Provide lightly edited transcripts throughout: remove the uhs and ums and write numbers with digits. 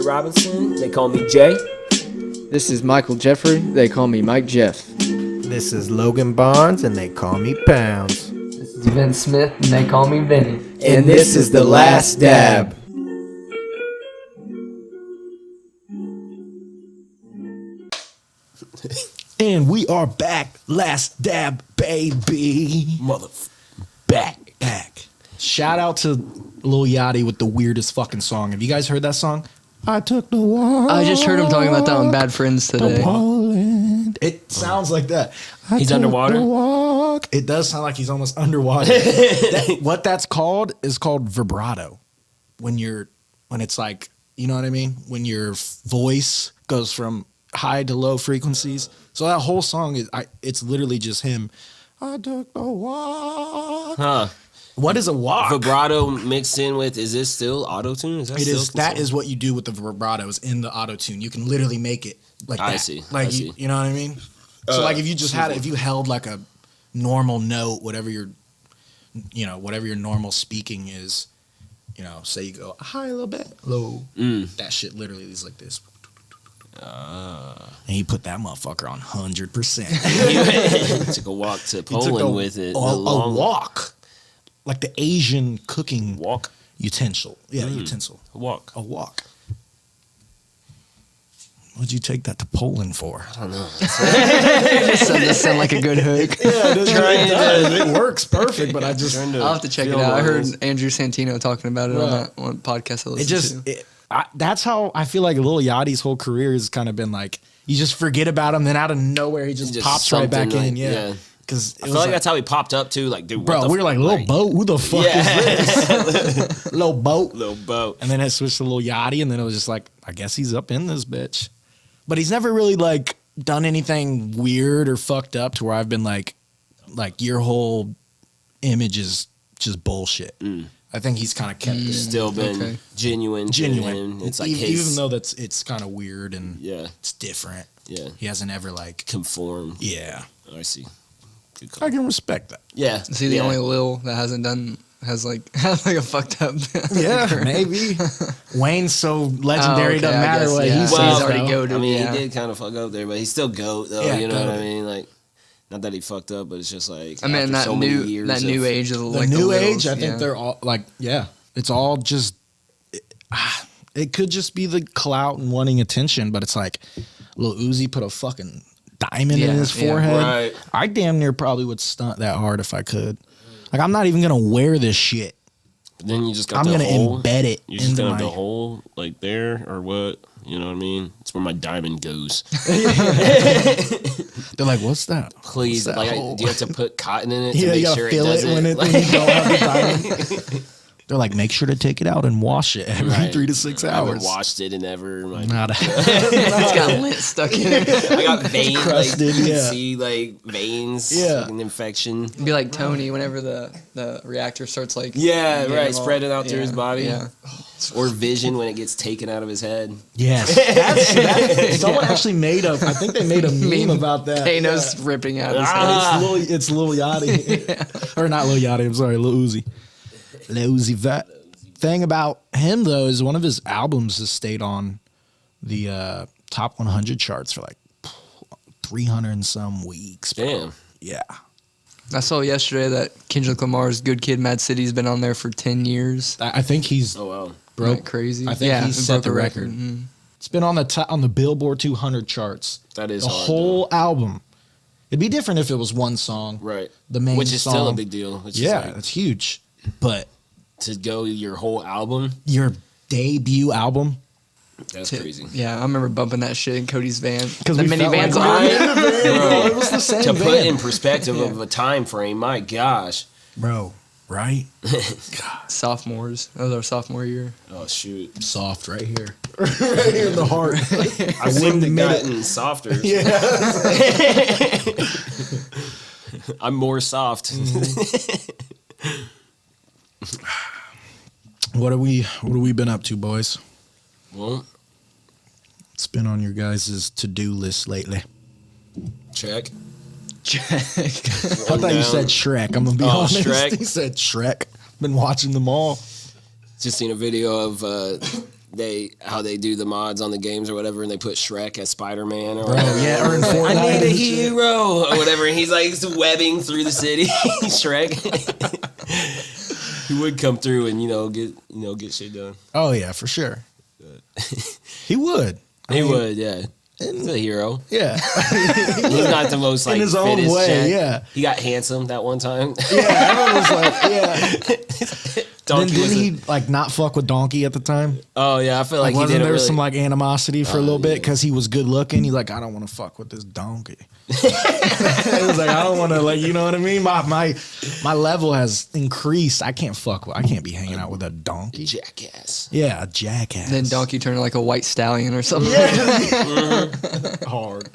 Robinson. They call me Jay. This is Michael Jeffrey. They call me Mike Jeff. This is Logan Barnes, and they call me Pounds. This is Vince Smith, and they call me Vinny. And this is The Last Dab. And we are back. Last Dab, baby. Back. Shout out to Lil Yachty with the weirdest fucking song. Have you guys heard that song? I took the walk. I just heard him talking about that on Bad Friends today. Poland. It sounds like that. He's underwater? It does sound like he's almost underwater. What that's called is called vibrato. When it's like, you know what I mean? When your voice goes from high to low frequencies. So that whole song it's literally just him. I took the walk. Huh. What is a walk? Vibrato mixed in with, is this still auto-tune? That is what you do with the vibrato is in the auto-tune. You can literally make it like that. I see. Like I see. You know what I mean? So like if you just if you held like a normal note, whatever your normal speaking is, say you go high a little bit, low. That shit literally is like this. And he put that motherfucker on 100%. He took a walk to Poland with it. A walk. Like the Asian cooking walk utensil. Yeah, utensil. A walk. What'd you take that to Poland for? I don't know. That sound like a good hook. Yeah, it works perfect, but I'll have to check it out. I heard Andrew Santino talking about it on that one podcast I listened to. That's how I feel like Lil Yachty's whole career has kind of been like, you just forget about him, then out of nowhere, he just pops right back in. Yeah. Because I feel like that's how he popped up too. Like, dude, bro, we were like, Lil Boat, who the fuck is this? Lil Boat. And then it switched to Lil Yachty, and then it was just like, I guess he's up in this bitch. But he's never really like done anything weird or fucked up to where I've been like your whole image is just bullshit. I think he's kind of kept it. Still been genuine. It's like even though it's kind of weird and it's different. Yeah, he hasn't ever like conformed. Yeah, I see. I can respect that. Yeah, is he the only Lil that has like a fucked up? Yeah, maybe. Wayne's so legendary, doesn't matter what he says. He's already goated. I mean, he did kind of fuck up there, but he's still goat though. You know what I mean? Like, not that he fucked up, but it's just like I mean that new age of the new age. I think they're all like it's all just it could just be the clout and wanting attention, but it's like Lil Uzi put a fucking diamond in his forehead. Right. I damn near probably would stunt that hard if I could. Like, I'm not even gonna wear this shit. But then you just got I'm gonna embed it. You just gonna have the hole like there or what? You know what I mean? It's where my diamond goes. They're like, what's that? Please, what's that do you have to put cotton in it to you make gotta sure feel it does it when it? when you don't have the diamond. They're like, make sure to take it out and wash it every 3 to 6 hours. I haven't washed it in ever. It's got lint stuck in it. I got veins. Crusted, you can see like veins, like an infection. It'd be like Tony whenever the reactor starts like spreading out through his body. Yeah. Or Vision when it gets taken out of his head. Yes. Someone actually I think they made a meme about that. Thanos ripping out his head. It's Lil Yachty. Or not Lil Yachty, I'm sorry, Lil Uzi. Lil Uzi Vert. Thing about him though is one of his albums has stayed on the top 100 charts for like 300 and some weeks. Bro. Damn. Yeah. I saw yesterday that Kendrick Lamar's Good Kid, Mad City's been on there for 10 years. I think he's broke crazy. I think he's set the record. It's been on the Billboard 200 charts. That is the hard, whole album. It'd be different if it was one song, right? The main which is song. Still a big deal. It's it's huge. But to go your whole album, your debut album. That's crazy. Yeah, I remember bumping that shit in Cody's van. Because the minivans on it. It was the same to van. put in perspective of a time frame, my gosh. Bro, right? Sophomores. That was our sophomore year. Oh, shoot. Soft right here. Right here in the heart. I wouldn't have gotten softer. Yeah. I'm more soft. What have we been up to, boys? Well, it's been on your guys' to-do list lately. Check. I thought you said Shrek. I'm gonna be honest. Shrek. He said Shrek. Been watching them all. Just seen a video of how they do the mods on the games or whatever, and they put Shrek as Spider-Man or whatever. Yeah, or in Fortnite. I need a hero or whatever, and he's like webbing through the city. Shrek. He would come through and get shit done. Oh yeah, for sure. He would. He would, yeah. He's a hero. Yeah. He's not the most like in his own way. Jack. Yeah. He got handsome that one time. Yeah, everyone was like, yeah. Donkey then didn't he like not fuck with Donkey at the time? Oh yeah, I feel like he wasn't didn't there really... some like animosity for a little bit because he was good looking? He's like, I don't want to fuck with this donkey. It was like, I don't want to, like, you know what I mean? My level has increased. I can't be hanging out with a donkey. Jackass. Yeah, a jackass. Then donkey turned like a white stallion or something. Yeah. Hard.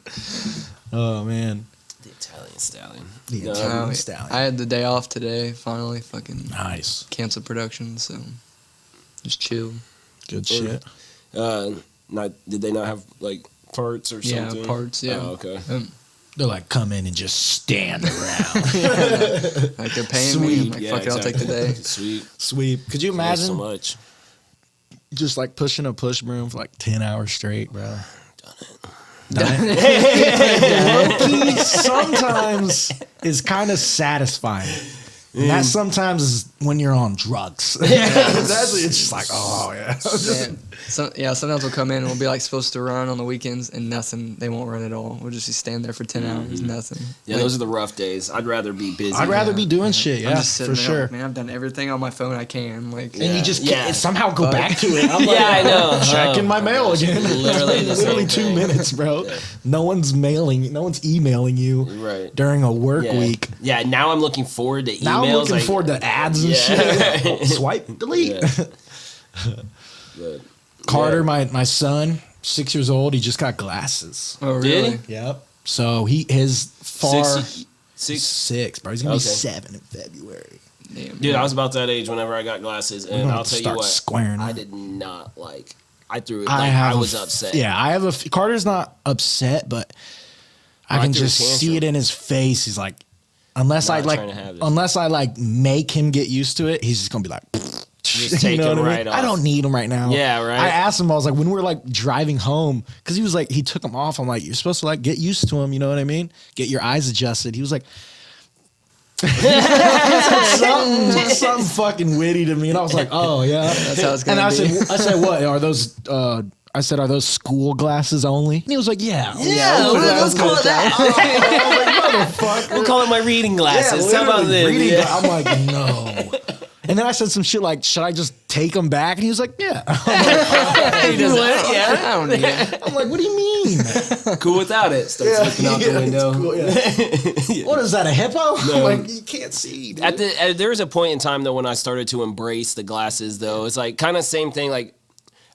Oh man. The Italian stallion. The Italian stallion. I had the day off today. Finally, fucking nice. Canceled production, so just chill. Good shit. Did they not have like parts or something? Yeah, parts. Yeah. Oh, okay. They're like, come in and just stand around. Like they're paying Sweet. me. I'm like, fuck it, I'll take the day. Sweet. Could you imagine? So much. Just like pushing a push broom for like 10 hours straight, bro. Done it. Low-key sometimes is kind of satisfying. And that sometimes is when you're on drugs. It's just like, oh yeah. Sometimes we'll come in and we'll be like supposed to run on the weekends and nothing. They won't run at all. We'll just be standing there for 10 hours, nothing. Yeah, those are the rough days. I'd rather be busy. I'd rather be doing shit. Yeah, I'm just sitting for there, sure. like, man, I've done everything on my phone I can. Like, and you just can't somehow go back to it. I'm like, I know. Checking my mail again. Literally 2 minutes, bro. Yeah. No one's emailing you during a work week. Yeah, now I'm looking forward to emails. Now I'm looking forward to ads and shit. Swipe, delete. Carter, my son, 6 years old, he just got glasses. Oh, really? Did he? Yep. So his six, bro. He's gonna be 7 in February. Damn, dude, I was about that age whenever I got glasses, and I'll tell you what, squaring I did not like. I threw it. I was upset. Yeah, I have Carter's not upset, but I can just see it in his face. He's like, unless I make him get used to it, he's just gonna be like. Just take him right off. I don't need him right now. Yeah, right. I asked him, I was like, when we were like driving home, because he was like, he took them off. I'm like, you're supposed to like get used to him, you know what I mean? Get your eyes adjusted. He was like, something fucking witty to me, and I was like, oh yeah, that's how it's gonna and be. I said, what are those? I said, are those school glasses only? And he was like, yeah, let's call it that. I was like, motherfucker, we'll call it my reading glasses. How about this? I'm like, no. And then I said some shit like, should I just take them back? And he was like, yeah. He does it. Yeah. I don't need it. I'm like, what do you mean? Cool without it. Starts looking out the window. Cool, yeah. What is that, a hippo? No. I'm like, you can't see, dude. There was a point in time, though, when I started to embrace the glasses, though. It's like kind of same thing. Like,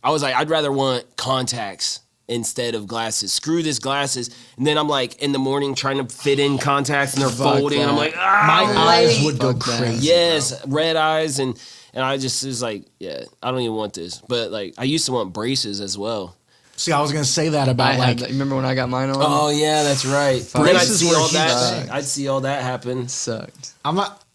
I was like, I'd rather want contacts instead of glasses. Screw this glasses. And then I'm like in the morning trying to fit in contacts and they're folding. And I'm like, my eyes would go crazy. Yes, bro. Red eyes. And I just was like, yeah, I don't even want this. But like, I used to want braces as well. See, I was going to say that about remember when I got mine on? Oh, yeah, that's right. Braces I'd see all that happen. It sucked.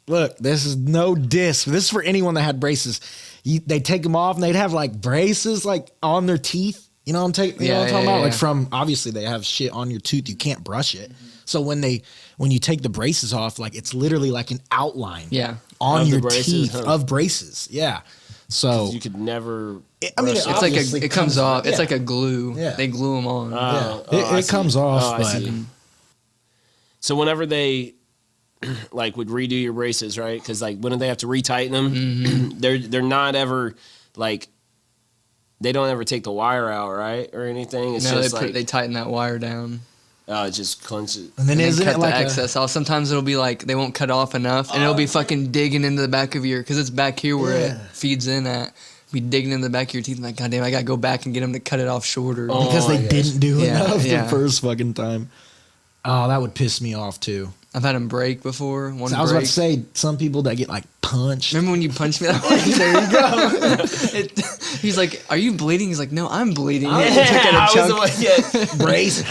Look, this is no diss. This is for anyone that had braces. They take them off and they'd have like braces like on their teeth. You know what I'm talking about? Like from, obviously they have shit on your tooth. You can't brush it. Mm-hmm. So when you take the braces off, like it's literally like an outline on your teeth of braces. Yeah. So you could never. It's like it comes off. Yeah. It's like a glue. Yeah. They glue them on. It comes off. But so whenever they like would redo your braces, right? Because like when they have to retighten them, they're not ever like. They don't ever take the wire out, right, or anything. It's just they tighten that wire down. It just clenches. And then isn't cut it like the excess off? Sometimes it'll be like they won't cut off enough, and it'll be fucking digging into the back of your, because it's back here where it feeds in at. Be digging in the back of your teeth. And like, goddamn, I gotta go back and get them to cut it off shorter because they didn't do enough the first fucking time. Oh, that would piss me off too. I've had them break before. I was about to say, some people that get like punched. Remember when you punched me that way? There you go. He's like, "Are you bleeding?" He's like, "No, I'm bleeding." I was the one, brace.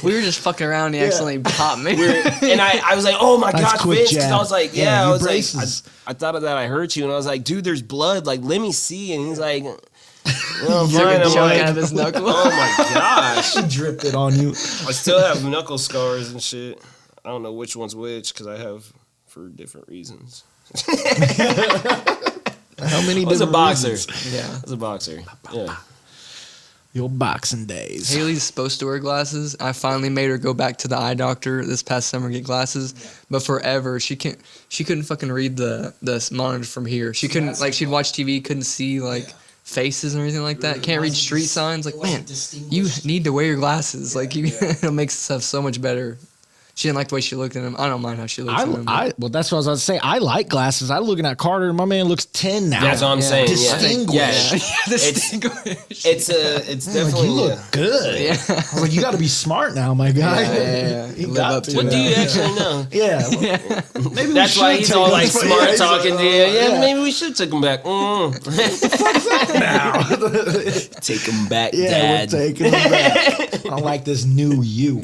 We were just fucking around. And he accidentally popped me. And I was like, "Oh my gosh, bitch!" Because I was like, I was braces. Like, I thought of that. I hurt you, and I was like, "Dude, there's blood. Like, let me see." And he's like. Well, Took fine, a I'm chunk like, out of his knuckle. oh my gosh. She dripped it on you. I still have knuckle scars and shit. I don't know which one's which because I have for different reasons. How many? I was a different boxer. reasons? Yeah, I was a boxer. Yeah. Your boxing days. Haley's supposed to wear glasses. I finally made her go back to the eye doctor this past summer get glasses, but forever she couldn't fucking read the monitor from here. She couldn't like she'd watch TV, couldn't see like faces and everything like that. Can't read street signs. Like man, you need to wear your glasses. Like you, it'll make stuff so much better. She didn't like the way she looked at him. I don't mind how she looks at him. Well, that's what I was about to say. I like glasses. I looking at Carter. My man looks 10 now. That's what I'm saying. Distinguished. Yeah. Distinguished. It's definitely you look good. Yeah. I was like, you got to be smart now, my guy. Yeah. You Live got up to. to What it. do you actually know? Yeah. Maybe That's why he's all like smart talking to you. Yeah, Yeah. maybe we should take him back. now. Take him back, Yeah, Dad. we're taking him back. I don't like this new you.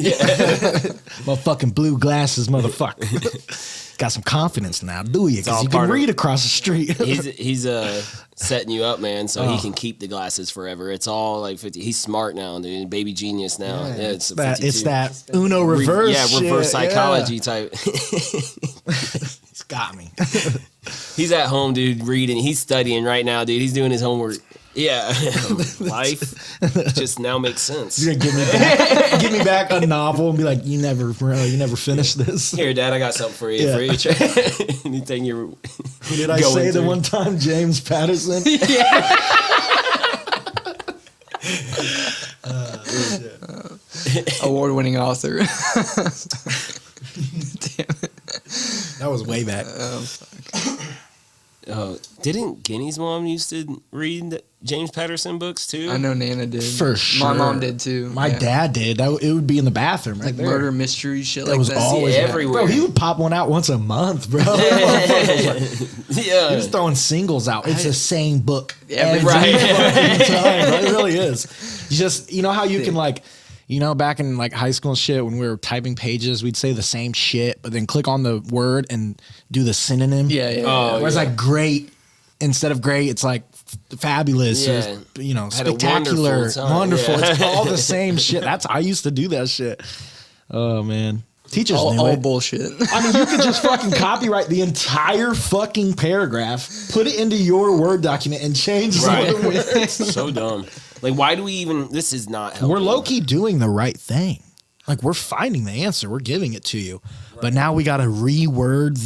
My fucking blue glasses, motherfucker. Got some confidence now, do you? all Because you part can of- read across the street. He's setting you up, man, so he can keep the glasses forever. It's all like 50. He's smart now, dude. Baby genius now. Yeah, it's a 52. It's that Uno reverse. reverse shit, psychology type. It's got me. He's at home, dude, reading. He's studying right now, dude. He's doing his homework. Yeah, life just now makes sense. You're gonna give me back a novel and be like, you never finished this. Here, Dad, I got something for you. Yeah. Anything you're Who did I going say the through. one time? James Patterson. Award-winning author. Damn it. That was way back. Didn't Guinea's mom used to read the James Patterson books too? I know Nana did. For sure. My mom did too. My Yeah. dad did. It would be in the bathroom right Like there. murder mystery shit That like was that. always everywhere. Bro, he would pop one out once a month, bro. He Yeah. was throwing singles out. It's the same book Every every right. fucking time. Bro. It really is. You just, you know how you can like, you know, back in like high school and shit, when we were typing pages, we'd say the same shit, but then click on the word and do the synonym. Yeah, yeah. Oh, Whereas yeah. like great, instead of great, it's like fabulous Yeah. or, you know, Had a spectacular, wonderful time. wonderful. Yeah. It's all the same shit. I used to do that shit. Oh man. Teachers knew all it. bullshit. I mean, you could just fucking copyright the entire fucking paragraph, put it into your Word document, and change some Right. of the words. So dumb. Like, why do we even? This is not helpful. We're low-key doing the right thing. Like, we're finding the answer. We're giving it to you. But now we got to reword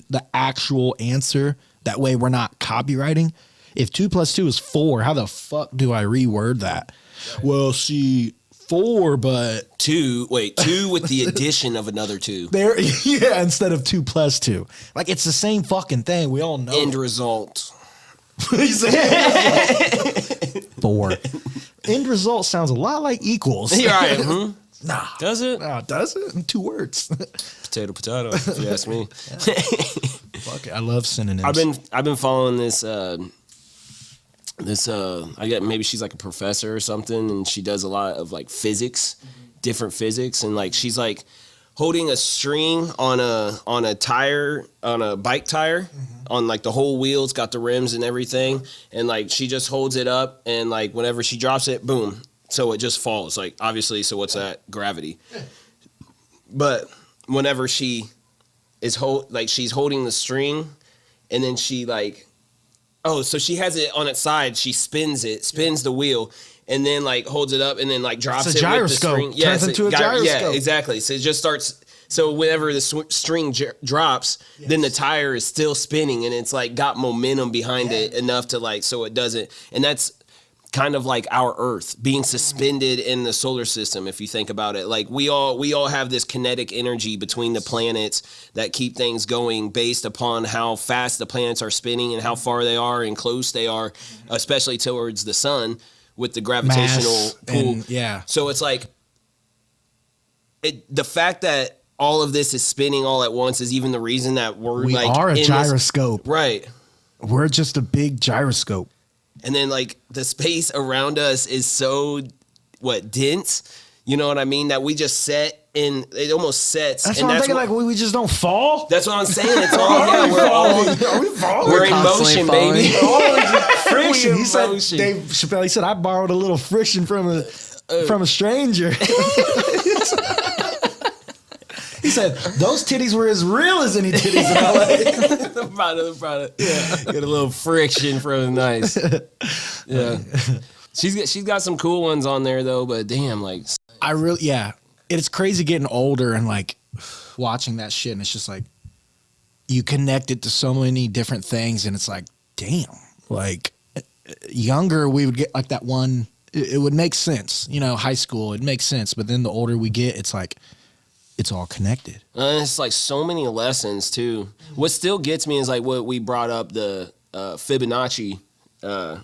the actual answer. That way we're not copywriting. If 2 + 2 is 4, how the fuck do I reword that? Well, see, 4, but... two with the addition of another 2. There, yeah, instead of 2 + 2. Like, it's the same fucking thing. We all know. End result. He said 4. End result sounds a lot like equals. You're right. Hmm? Nah. Does it? Nah, does it? In 2 words. Potato, if you ask me. Fuck it. I love synonyms. I've been following this I get maybe she's like a professor or something, and she does a lot of like physics, different physics, and like she's like holding a string on a tire, on a bike tire, on like the whole wheel. It's got the rims and everything, and like she just holds it up, and like whenever she drops it, boom, so it just falls. Like obviously, so what's that? Gravity. But whenever she is she's holding the string, and then she like, oh, so she has it on its side. She spins the wheel, and then like holds it up, and then like drops It's a it gyroscope. with the string. Turns into a gyroscope. Yeah, exactly. So it just starts. So whenever the string drops, then the tire is still spinning, and it's like got momentum behind it enough to like so it doesn't. And that's kind of like our Earth being suspended in the solar system. If you think about it, like we all have this kinetic energy between the planets that keep things going based upon how fast the planets are spinning and how far they are and close they are, especially towards the sun with the gravitational Mass pull. and- yeah. So it's like the fact that all of this is spinning all at once is even the reason that we're we like are a in this- gyroscope. right? We're just a big gyroscope. And then like the space around us is so dense, you know what I mean, that we just set and it almost sets. That's and what I'm thinking. Like we just don't fall. That's what I'm saying. It's all Are we falling? we're in motion, baby. Friction. He said, Dave Chappelle. He said, I borrowed a little friction from a stranger. He said, those titties were as real as any titties in LA. The product. Yeah. Get a little friction from nice. Yeah. She's got some cool ones on there though, but damn, like it's crazy getting older and like watching that shit, and it's just like you connect it to so many different things, and it's like, damn, like younger we would get like that one, it would make sense, you know, high school, it makes sense, but then the older we get, it's like it's all connected. It's like so many lessons too. What still gets me is like what we brought up, the Fibonacci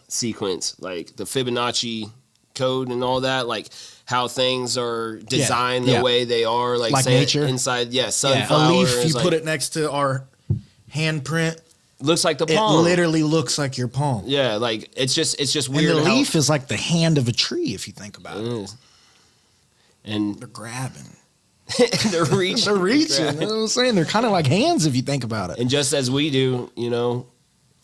sequence, like the Fibonacci code and all that, like how things are designed the way they are, like say nature inside, sunflower. A leaf, you put it next to our handprint, looks like the palm. It literally looks like your palm. Yeah, like it's just weird. And the leaf is like the hand of a tree if you think about it. And they're grabbing. They're reaching. They're reaching. You know what I'm saying? They're kind of like hands if you think about it. And just as we do, you know,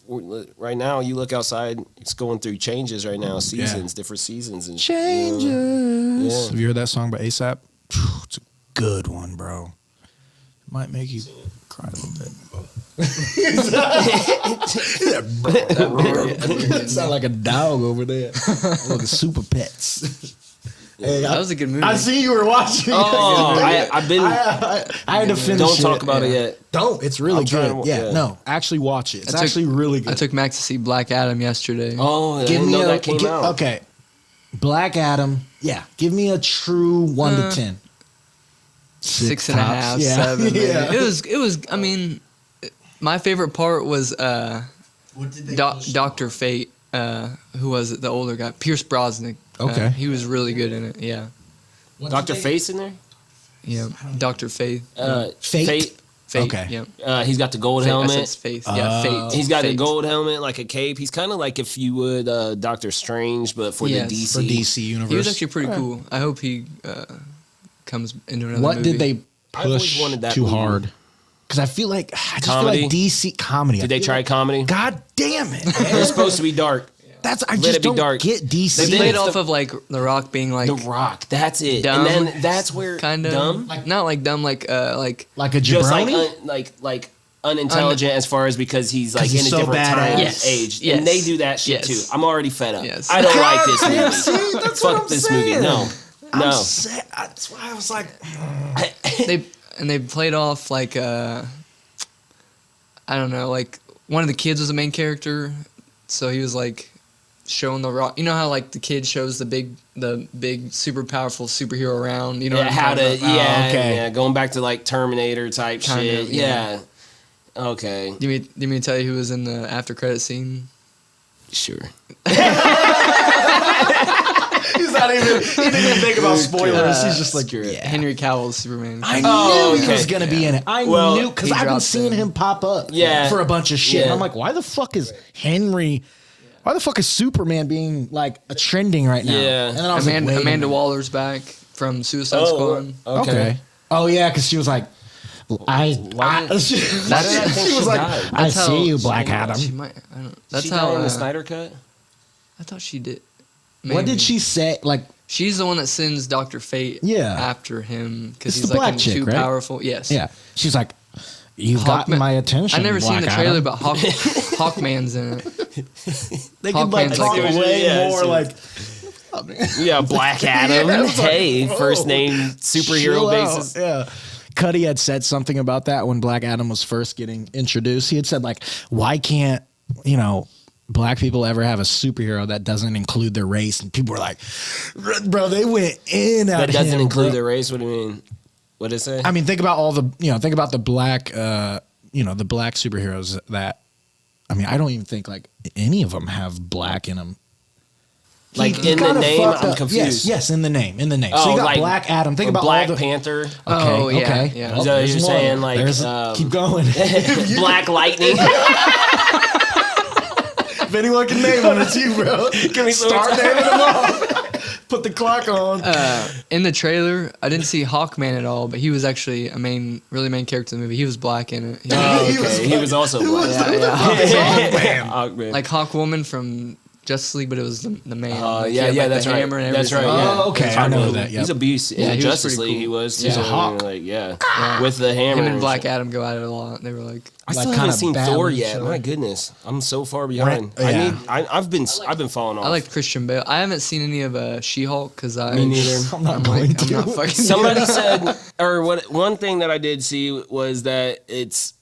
right now you look outside, it's going through changes right now, seasons, different seasons. And changes. Have you heard that song by A$AP? It's a good one, bro. It might make you cry a little bit. It sound like a dog over there. Look at Super Pets. Hey, that was a good movie. I see you were watching. Oh, I had to finish. Don't talk about it yet. Don't. It's really good. No, actually watch it. It's actually really good. I took Max to see Black Adam yesterday. Oh, I didn't know that came out. Okay, Black Adam. Yeah, give me a true 1 to 10. 6.5, 7. Yeah. It was. I mean, my favorite part was Dr. Fate. Who was it? The older guy, Pierce Brosnan. Okay, he was really good in it. Yeah. Dr. Fate's in there. Yeah, Dr. Fate. Fate. Okay. Yeah. He's got the gold helmet. Fate. Fate. He's got a gold helmet, like a cape. He's kind of like, if you would, Doctor Strange, but for the DC. For DC universe. He was actually pretty cool. I hope he comes into another movie. What did they push too hard? Because I feel like DC comedy. Did they try comedy? God damn it! They're supposed to be dark. I just don't get DC. They played off of like The Rock being like The Rock. That's it. Dumb, and then that's where kind of dumb, not like dumb, like a jabroni? Just like unintelligent as far as because he's like in a different time age. Yes. And they do that shit too. I'm already fed up. Yes. I don't like this movie. See, that's Fuck what I'm this saying. movie. No. That's why I was like, they played off like I don't know, like one of the kids was the main character, so he was like showing The Rock. You know how like the kid shows the big super powerful superhero around. You know how to okay. Yeah, going back to like Terminator type shit. Yeah. Okay. Do you mean to tell you who was in the after credit scene? Sure. He didn't even think about spoilers. He's just like, Henry Cavill's Superman. I knew he was going to be in it. I knew, because I've been seeing him pop up for a bunch of shit. And I'm like, why the fuck is Superman being like a trending right now? Yeah. And then I was Amanda Waller's back from Suicide Squad. Okay. Oh yeah, because she was like, I see you, Black Adam. She might. I don't. That's she how in the Snyder cut. I thought she did. Maybe. What did she say? Like, she's the one that sends Dr. Fate after him because he's like too powerful. Yes. Yeah. She's like, you've gotten my attention. I never seen the trailer, but Hawkman's in it. They could like talk way more like. Yeah, Black Adam. Hey, first name superhero basis. Yeah. Cuddy had said something about that when Black Adam was first getting introduced. He had said like, why can't, black people ever have a superhero that doesn't include their race? And people were like, bro, they went in at him. That doesn't include their race? What do you mean? What did it say? I mean, think about think about the black, the black superheroes that, I don't even think like any of them have black in them. Like in the name, I'm confused. Yes, in the name. Oh, so you got like Black Adam. Think about Black all the Panther. Okay. Yeah. So you're saying like keep going. Black Lightning. If anyone can name one, it's you, bro. Can we start naming them off? Put the clock on. In the trailer, I didn't see Hawkman at all, but he was actually a really main character in the movie. He was black in it. He was also black. Hawkman. Like Hawkwoman from Justice League, but it was the man. That's right. Hammer and That's right. everything. Yeah. Oh, okay. I know that. Yep. He's a beast. Yeah, In he was Justice pretty League, cool. he was. He's too. a hawk. With the hammer. Him and Black Adam go at it a lot. They were like, I Like still kind haven't of seen badly Thor yet. shown. My goodness, I'm so far behind. Right, yeah. I've been falling off. I like Christian Bale. I haven't seen any of She-Hulk because I. Me neither. I'm not going I'm to. not fucking. Somebody said, or one thing that I did see was that it's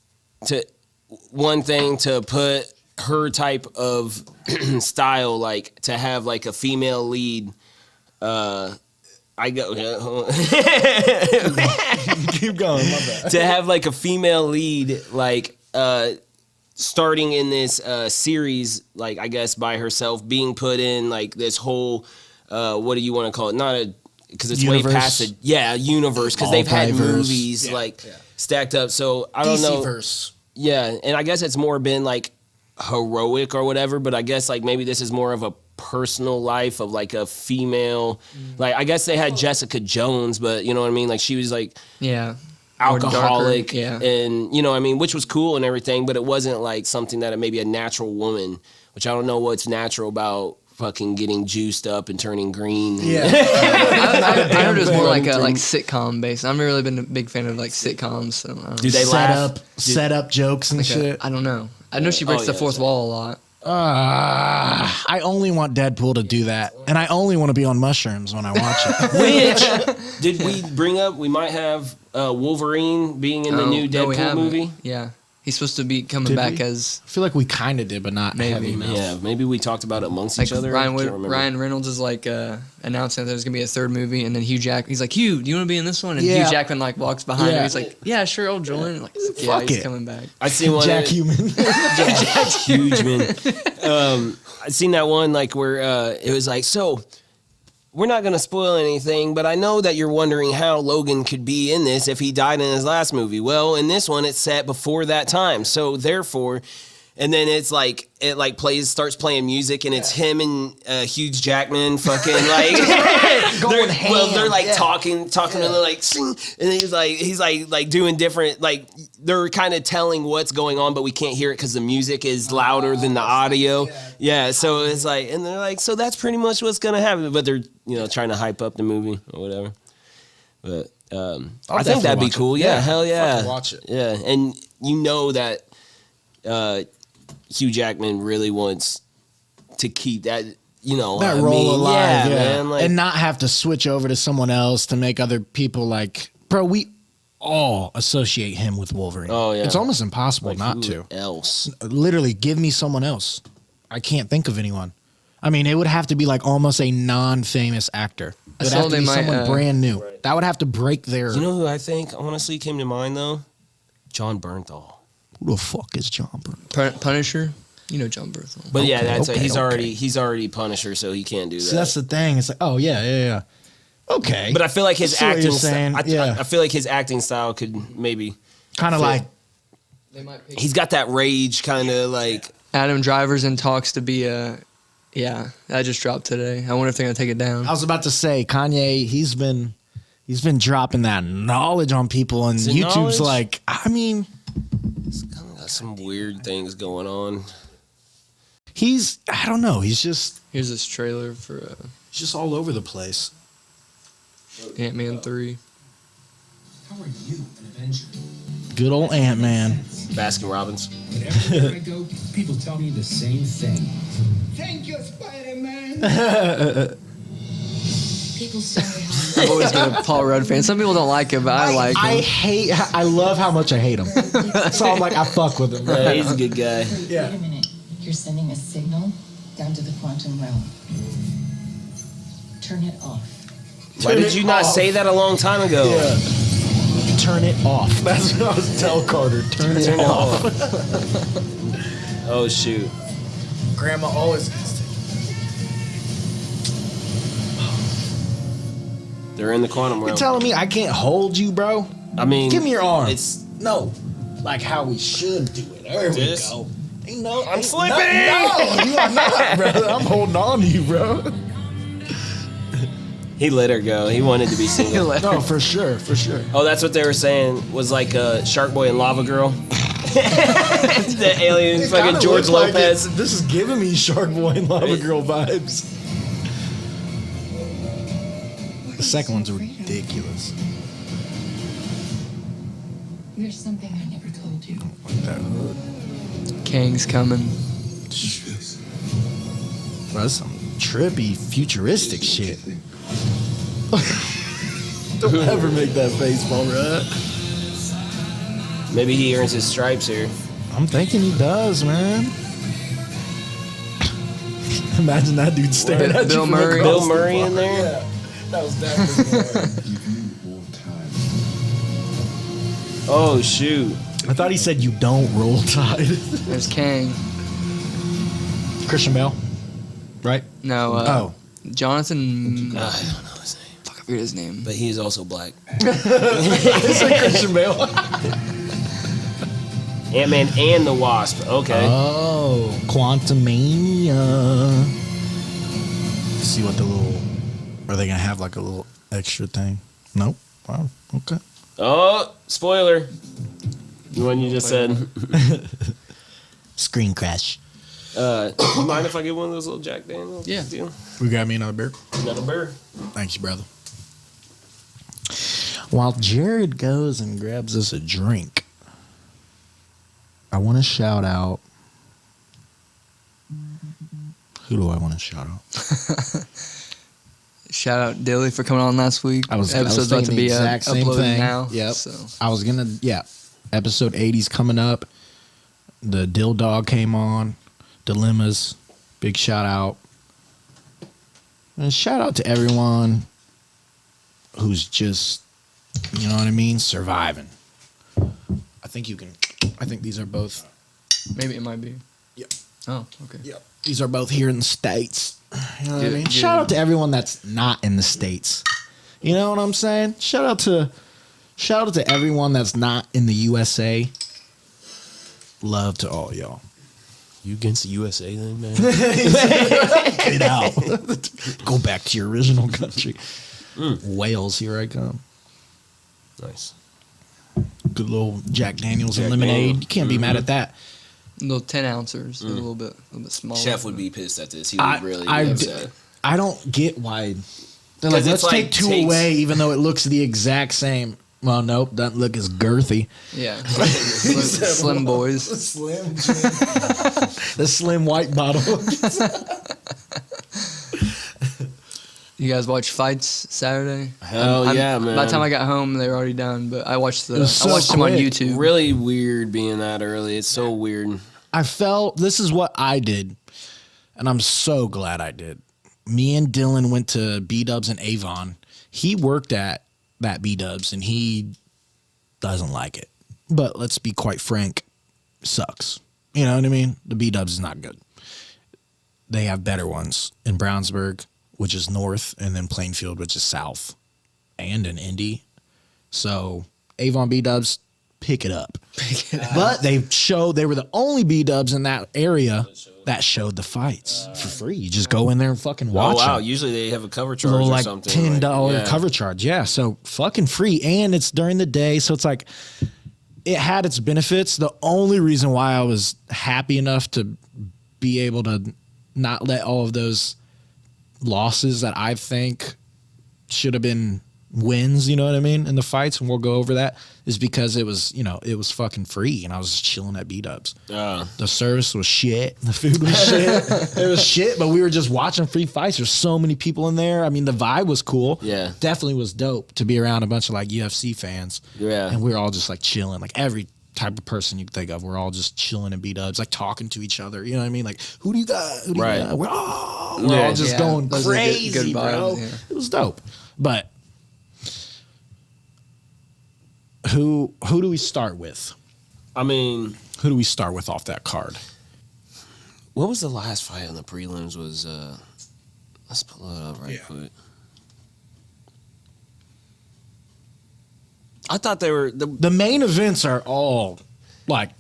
one thing to put her type of style, like to have like a female lead. Keep going. My bad. To have like a female lead, like starting in this series, like I guess by herself, being put in like this whole what do you want to call it? Not a because it's Universe. way past it. Yeah, universe because they've had Multiverse. movies stacked up. So I don't know. DC-verse. Yeah, and I guess it's more been like heroic or whatever, but I guess like maybe this is more of a personal life of like a female. Like I guess they had Jessica Jones, but you know what I mean? Like she was like Yeah. More alcoholic darker, yeah. and you know what I mean, which was cool and everything, but it wasn't like something that maybe a natural woman, which I don't know what's natural about fucking getting juiced up and turning green. Yeah. I heard it was more like a sitcom based. I've never really been a big fan of like sitcoms. So I don't know. Do they laugh? Set up jokes and shit. I don't know. I know she breaks the fourth wall a lot. I only want Deadpool to do that, and I only want to be on mushrooms when I watch it. Which did we bring up? We might have Wolverine being in the new No, we Deadpool haven't. movie. Yeah. He's supposed to be coming Did back we? as I feel like we kind of did, but not Maybe. heavy enough. Yeah, maybe we talked about it amongst like each other. I can't remember. Ryan Reynolds is like announcing that there's gonna be a third movie, and then Hugh Jackman. He's like, Hugh, do you want to be in this one? And Yeah. Hugh Jackman like walks behind Yeah. him. He's like, yeah, sure, I'll join. Like, yeah, Fuck he's it. coming back. I seen one. Jack Human. Jack's huge, man. I seen that one like where it was like, so we're not gonna spoil anything, but I know that you're wondering how Logan could be in this if he died in his last movie. Well, in this one, it's set before that time, so therefore. And then it's like it like starts playing music, and it's him and Hugh Jackman fucking like Going they're like ham. talking, and they're like sing, and he's like doing different, like they're kind of telling what's going on, but we can't hear it because the music is louder than the audio. Yeah, so it's like, and they're like, so that's pretty much what's gonna happen, but they're trying to hype up the movie or whatever. But I think that'd be watch it. cool. Yeah, hell yeah, fucking watch it. Yeah, and you know that. Hugh Jackman really wants to keep that, that role alive, yeah. man. Like, and not have to switch over to someone else to make other people like, bro, we all associate him with Wolverine. Oh, yeah. It's almost impossible like not who to. else? Literally, give me someone else. I can't think of anyone. I mean, it would have to be like almost a non-famous actor. It would saw have to they be might, someone brand new. Right. That would have to break their. You know who I think honestly came to mind though? John Bernthal. Who the fuck is John Byrne? Punisher, John Bernthal. But yeah, Okay, that's okay, he's already Punisher, so he can't do that. So that's the thing. It's like, oh yeah. Okay. But I feel like his I see what acting. you're saying. I feel like his acting style could maybe kind of fit. like They might pick He's got that rage kind of like. Adam Driver's in talks to be a. Yeah, that just dropped today. I wonder if they're gonna take it down. I was about to say, Kanye. He's been dropping that knowledge on people, and Is it YouTube's knowledge? like, I mean, He's kind of got some weird things going on. I don't know. He's just Here's this trailer for all over the place. Ant-Man 3. How are you, an Avenger? Good old Ant-Man. Baskin Robbins. But everywhere I go, people tell me the same thing. Thank you, Spider-Man. People say I've always been a Paul Rudd fan. Some people don't like him, but I like him. I love how much I hate him. So I'm like, I fuck with him. Yeah, he's a good guy. Yeah. Wait a minute. You're sending a signal down to the quantum realm. Turn it off. Why did you not say that a long time ago? Yeah. Turn it off. That's what I was telling Carter. Turn it off. Oh shoot. Grandma always gets to. They're in the quantum realm. You're telling me I can't hold you, bro? I mean, Give me your arm. It's No. Like how we should do it. There This? we go. Ain't no, I'm ain't slipping. No, you are not, bro. I'm holding on to you, bro. He let her go. He wanted to be single. No, for sure, for sure. Oh, that's what they were saying was like Shark Boy and Lava Girl. The alien, It fucking kinda George looked like Lopez. this is giving me Shark Boy and Lava Girl vibes. The second one's ridiculous. There's something I never told you. Like that hood. Kang's coming. Bro, that's some trippy, futuristic shit. Don't ever make that face, Paul Rudd. Maybe he earns his stripes here. I'm thinking he does, man. Imagine that dude staring at Bill you from Murray. across Bill the Murray bar. in there? Yeah, that was definitely Oh, shoot. I thought he said you don't roll tide. There's Kang. Christian Bale, right? No. Jonathan. I don't know his name. Fuck, I forget his name. But he's also black. It's like Christian Bale. Ant-Man and the Wasp. Okay. Oh, Quantumania. See what the little. Are they gonna have like a little extra thing? Nope. Wow. Okay. Oh, spoiler. The one you just said. Screen crash. You mind if I get one of those little Jack Daniels? Yeah. Deal? We got me another beer. Another beer. Thanks, brother. While Jared goes and grabs us a drink, I want to shout out. Who do I want to shout out? Shout out Dilly for coming on last week. I was Episode's about to thinking be the exact same uploaded thing. now. Yep. So. I was gonna, episode 80's coming up. The Dill Dog came on. Dilemmas, big shout out. And shout out to everyone who's just, you know what I mean, surviving. I think these are both. Maybe it might be. Yep. Oh, okay. Yep. These are both here in the States. You know what I mean? Good. Shout out to everyone that's not in the States. You know what I'm saying? Shout out to everyone that's not in the USA. Love to all y'all. You against the USA then, man? Get out. Go back to your original country. Wales, here I come. Nice. Good little Jack Daniels and Jack lemonade. Daniels. You can't be mad at that. Little 10 ounces, a little bit smaller. Chef would be pissed at this. He would really be upset. I don't get why. They're 'Cause like, it's let's take like two takes- away, even though it looks the exact same. Well, nope, doesn't look as girthy. Yeah. Slim boys. Slim, the slim white bottle. You guys watch fights Saturday? Hell yeah, man. By the time I got home, they were already done. But I watched was so them on quick. YouTube. Really weird being that early. It's so weird. I felt this is what I did, and I'm so glad I did. Me and Dylan went to B-Dubs in Avon. He worked at that B-Dubs, and he doesn't like it. But let's be quite frank, sucks. You know what I mean? The B-Dubs is not good. They have better ones in Brownsburg, which is north, and then Plainfield, which is south, and in Indy. So Avon B-Dubs, pick it up. But they were the only B-Dubs in that area that showed the fights for free. You just go in there and fucking watch Oh, wow. them. Usually they have a cover charge Little or like something. $10 yeah. cover charge. Yeah, so fucking free. And it's during the day, so it's like it had its benefits. The only reason why I was happy enough to be able to not let all of those losses that I think should have been wins, you know what I mean, in the fights, and we'll go over that, is because it was, it was fucking free, and I was just chilling at B-Dubs. The service was shit. The food was shit. It was shit, but we were just watching free fights. There's so many people in there. I mean, the vibe was cool. Yeah. Definitely was dope to be around a bunch of like UFC fans. Yeah. And we were all just like chilling, like every type of person you could think of. We're all just chilling in B-Dubs, like talking to each other. You know what I mean? Like, who do you got? Who do Right. you got? We're all just Yeah, going those are good- crazy, good bro. vibes, yeah. It was dope. But who do we start with? I mean, Who do we start with off that card? what was the last fight on the prelims? Was let's pull it up right quick. I thought they were The main events are all like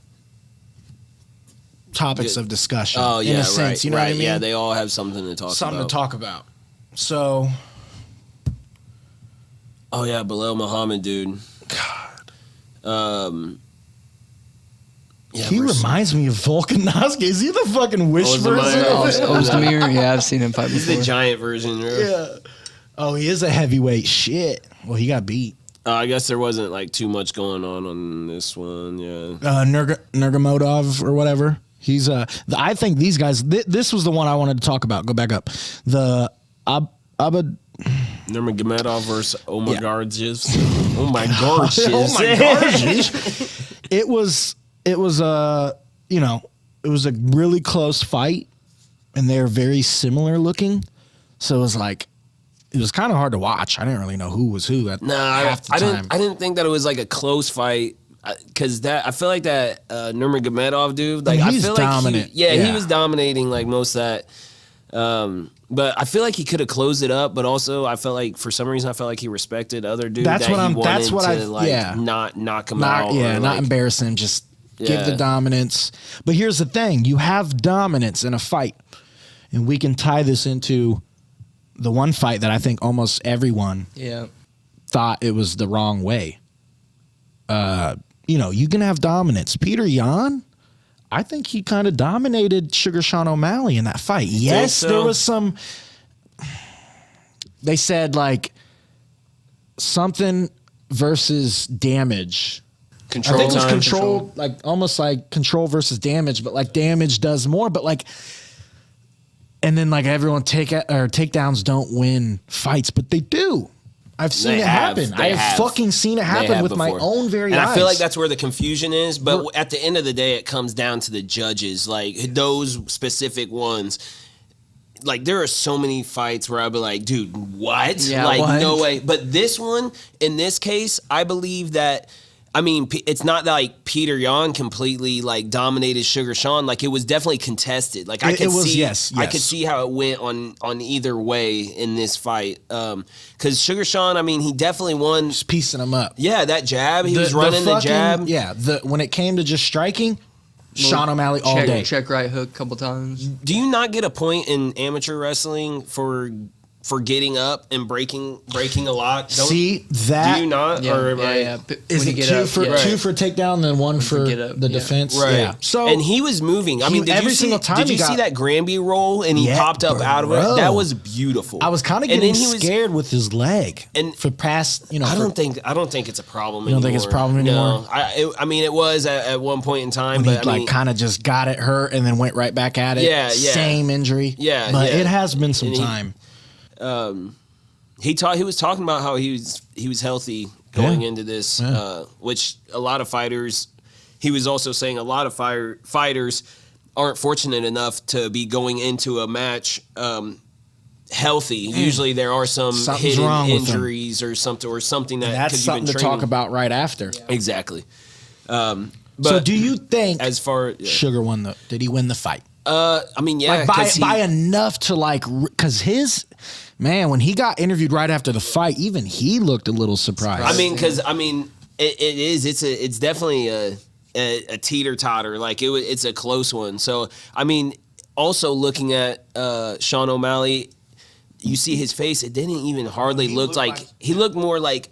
topics Yeah. of discussion. Oh yeah, in a right, sense, you know right. what I mean? Yeah, they all have something to talk Something about. to talk about. So Oh yeah, Bilal Muhammad, dude. God. Yeah, He reminds me of Volkanovski. Is he the fucking Wish Ozdemir. version? Ozdemir, yeah, I've seen him fight He's before. the giant version, really. Yeah. Oh, he is a heavyweight. Shit. Well, he got beat. I guess there wasn't like too much going on this one. Yeah. Nurmagomedov or whatever. He's I think these guys. This was the one I wanted to talk about. Go back up. The Abad. Nurmagomedov versus Omar Garges. Oh my gosh. It was it was a really close fight, and they're very similar looking. So it was like, it was kind of hard to watch. I didn't really know who was who at half the time. I didn't think that it was like a close fight. Because I feel like that Nurmagomedov dude, like he's I feel dominant. like he Yeah. was dominating like most of that. But I feel like he could have closed it up. But also, I felt like for some reason I felt like he respected other dude. That's that what he I'm. wanted That's what to, I. like, Yeah. not knock him out. Yeah. or, Not like, embarrass him. Just give the Yeah. dominance. But here's the thing: you have dominance in a fight, and we can tie this into the one fight that I think almost everyone Yeah. thought it was the wrong way. You can have dominance. Peter Yan, I think he kind of dominated Sugar Sean O'Malley in that fight. Yes, so? there was some. They said like something versus damage. Control I think it was time. control, like almost like control versus damage, but like damage does more. But like, and then like everyone takedowns don't win fights, but they do. I've seen They it have. happen. They I have fucking seen it They happen have with my before. own very and eyes. I feel like that's where the confusion is. But at the end of the day, it comes down to the judges, like those specific ones. Like there are so many fights where I'd be like, dude, what? Yeah, like what? no way. But this one, in this case, I believe that. I mean, it's not that like Peter Yan completely like dominated Sugar Sean. Like it was definitely contested. Like I could see, I could see how it went on either way in this fight. Because Sugar Sean, I mean, he definitely won. Just piecing them up. Yeah, that jab, he was running the jab. Yeah, when it came to just striking, Sean O'Malley all day. Check right hook a couple times. Do you not get a point in amateur wrestling for getting up and breaking a lot? See that? Do you not? Yeah, or yeah. Is When it you get two up, for yeah. two for takedown, then one for get up, the yeah. defense? Right. Yeah. So and he was moving. I mean, did every you see, single time did he you see got- that Granby roll and he Yeah, popped up out of it? bro. That was beautiful. I was kind of And getting then he was- scared with his leg. And for past, I don't think it's a problem. You don't think it's a problem anymore? No, I mean it was at one point in time, when he but I mean, kind of just got it hurt and then went right back at it. Yeah, yeah. Same injury. Yeah, but yeah. it has been some And time. he was talking about how he was healthy going into this, which a lot of fighters. He was also saying a lot of fighters aren't fortunate enough to be going into a match healthy. Usually there are some Something's hidden wrong with them. injuries or something that That's 'cause you've something been to talk training. about right after. Exactly. But So do you think as far Sugar won did he win the fight? I mean, yeah, Like 'cause by enough to because his man, when he got interviewed right after the fight, even he looked a little surprised. I mean, it's definitely a teeter totter. Like it's a close one. So I mean, also looking at Sean O'Malley, you see his face. It didn't even hardly look like he looked more like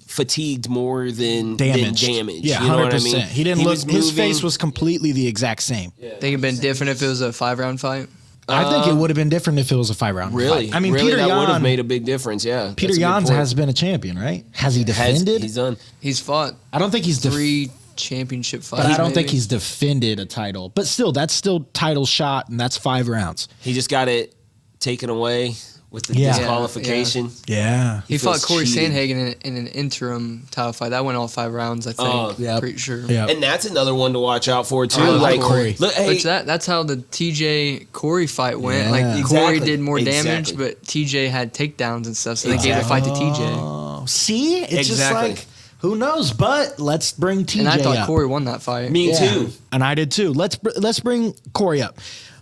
fatigued more than damaged. you Yeah, know 100%. what I mean? He didn't look. was His moving. face was completely the exact same. Think it'd been different if it was a 5-round fight. I think it would have been different if it was a 5-round Really. fight. I mean, really, Peter that would have Yan. made a big difference. Yeah, Peter That's a good Yan point. has been a champion, right? Has he defended? He's done. He's fought I don't think he's 3 championship fights. but I don't think maybe. he's defended a title. But still, that's still title shot, and that's 5 rounds. He just got it taken away with the Yeah. disqualification. Yeah. He fought feels Corey cheated. Sandhagen in an interim title fight. That went all 5 rounds, I think. Oh, yep. Pretty sure. Yeah. And that's another one to watch out for too. I love like Corey. Look, hey, Which that's how the TJ Corey fight went. Yeah. Like Corey Exactly. did more damage, Exactly. but TJ had takedowns and stuff. So they gave the fight to TJ. Oh, see, it's Exactly. just like who knows? But let's bring TJ And I thought up. Corey won that fight. me Yeah. too. And I did too. Let's bring Corey up.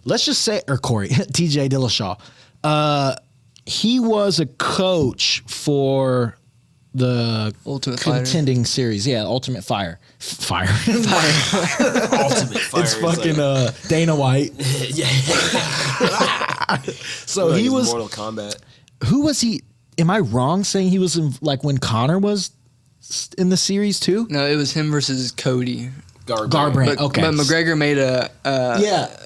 Let's just say, or Corey, TJ Dillashaw. He was a coach for the Ultimate Fighter. contending series. Yeah, Ultimate Fire. Fire. Ultimate fire. It's is fucking like, Dana White. yeah. So Like he it's was. Mortal Kombat. Who was he? am I wrong saying he was in, like when Connor was in the series too? No, it was him versus Cody. Garbrandt. Okay. But McGregor made a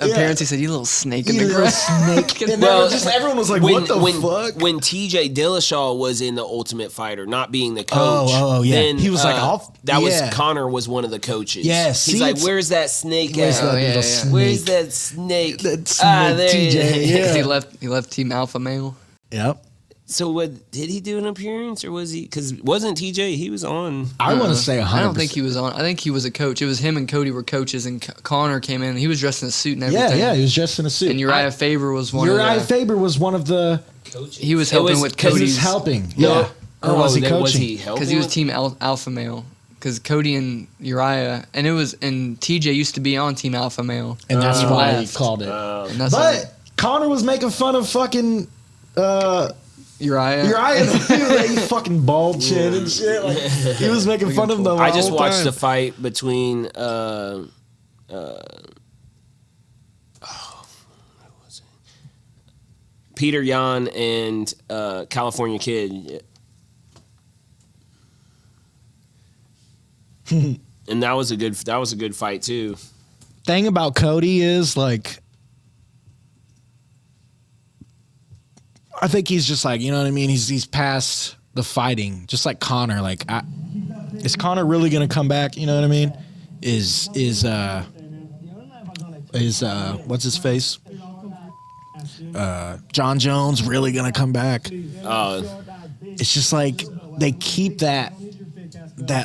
appearance. He said, "You little snake in the grass." Snake. And everyone was like, "What the fuck?" When TJ Dillashaw was in the Ultimate Fighter, not being the coach. Oh, yeah. Then, He was like, was Connor was one of the coaches. Yeah, he's like, "Where's that snake at? Snake? Where's that snake? That snake, there TJ. Yeah. He left Team Alpha Male. Yep. So what did he do an appearance or was he? Because wasn't TJ? He was on. I want to say 100%. I don't think he was on. I think he was a coach. It was him and Cody were coaches, and Connor came in. And he was dressed in a suit and everything. Yeah, he was dressed in a suit. And Uriah Faber was one. Uriah Faber was one of the Coaches. He was helping with Cody's Cody's helping. No. Yeah. Or was he coaching? Was he helping? because he was Team Alpha Male. Because Cody and Uriah and TJ used to be on Team Alpha Male, And that's He why he left. called it. And that's But Connor was making fun of fucking Uriah. Uriah. He fucking bald chin and shit. Like, he was making fun of them. I just the watched time. the fight between who was it? Peter Yan and California Kid. And that was a good fight too. Thing about Cody is like, I think he's just like, you know what I mean? He's past the fighting, just like Connor. Like, is Connor really gonna come back? You know what I mean? Is what's his face? John Jones really gonna come back? It's just like they keep that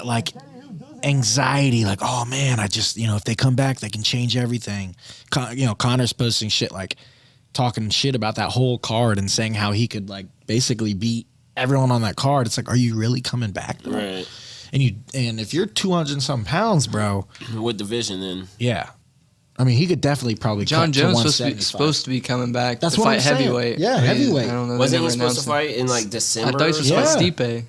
like anxiety, like, oh man, I just, if they come back, they can change everything. Connor's posting shit like talking shit about that whole card and saying how he could like basically beat everyone on that card. It's like, are you really coming back though? Right. And if you're 200 and some pounds, bro, What division then? yeah. I mean, he could definitely probably John cut to Jones 175. supposed to be coming back That's to what fight I'm saying. heavyweight. Yeah, But heavyweight. I don't know. They Wasn't he never supposed to announced it. fight in like I December? thought he was supposed to fight Stipe.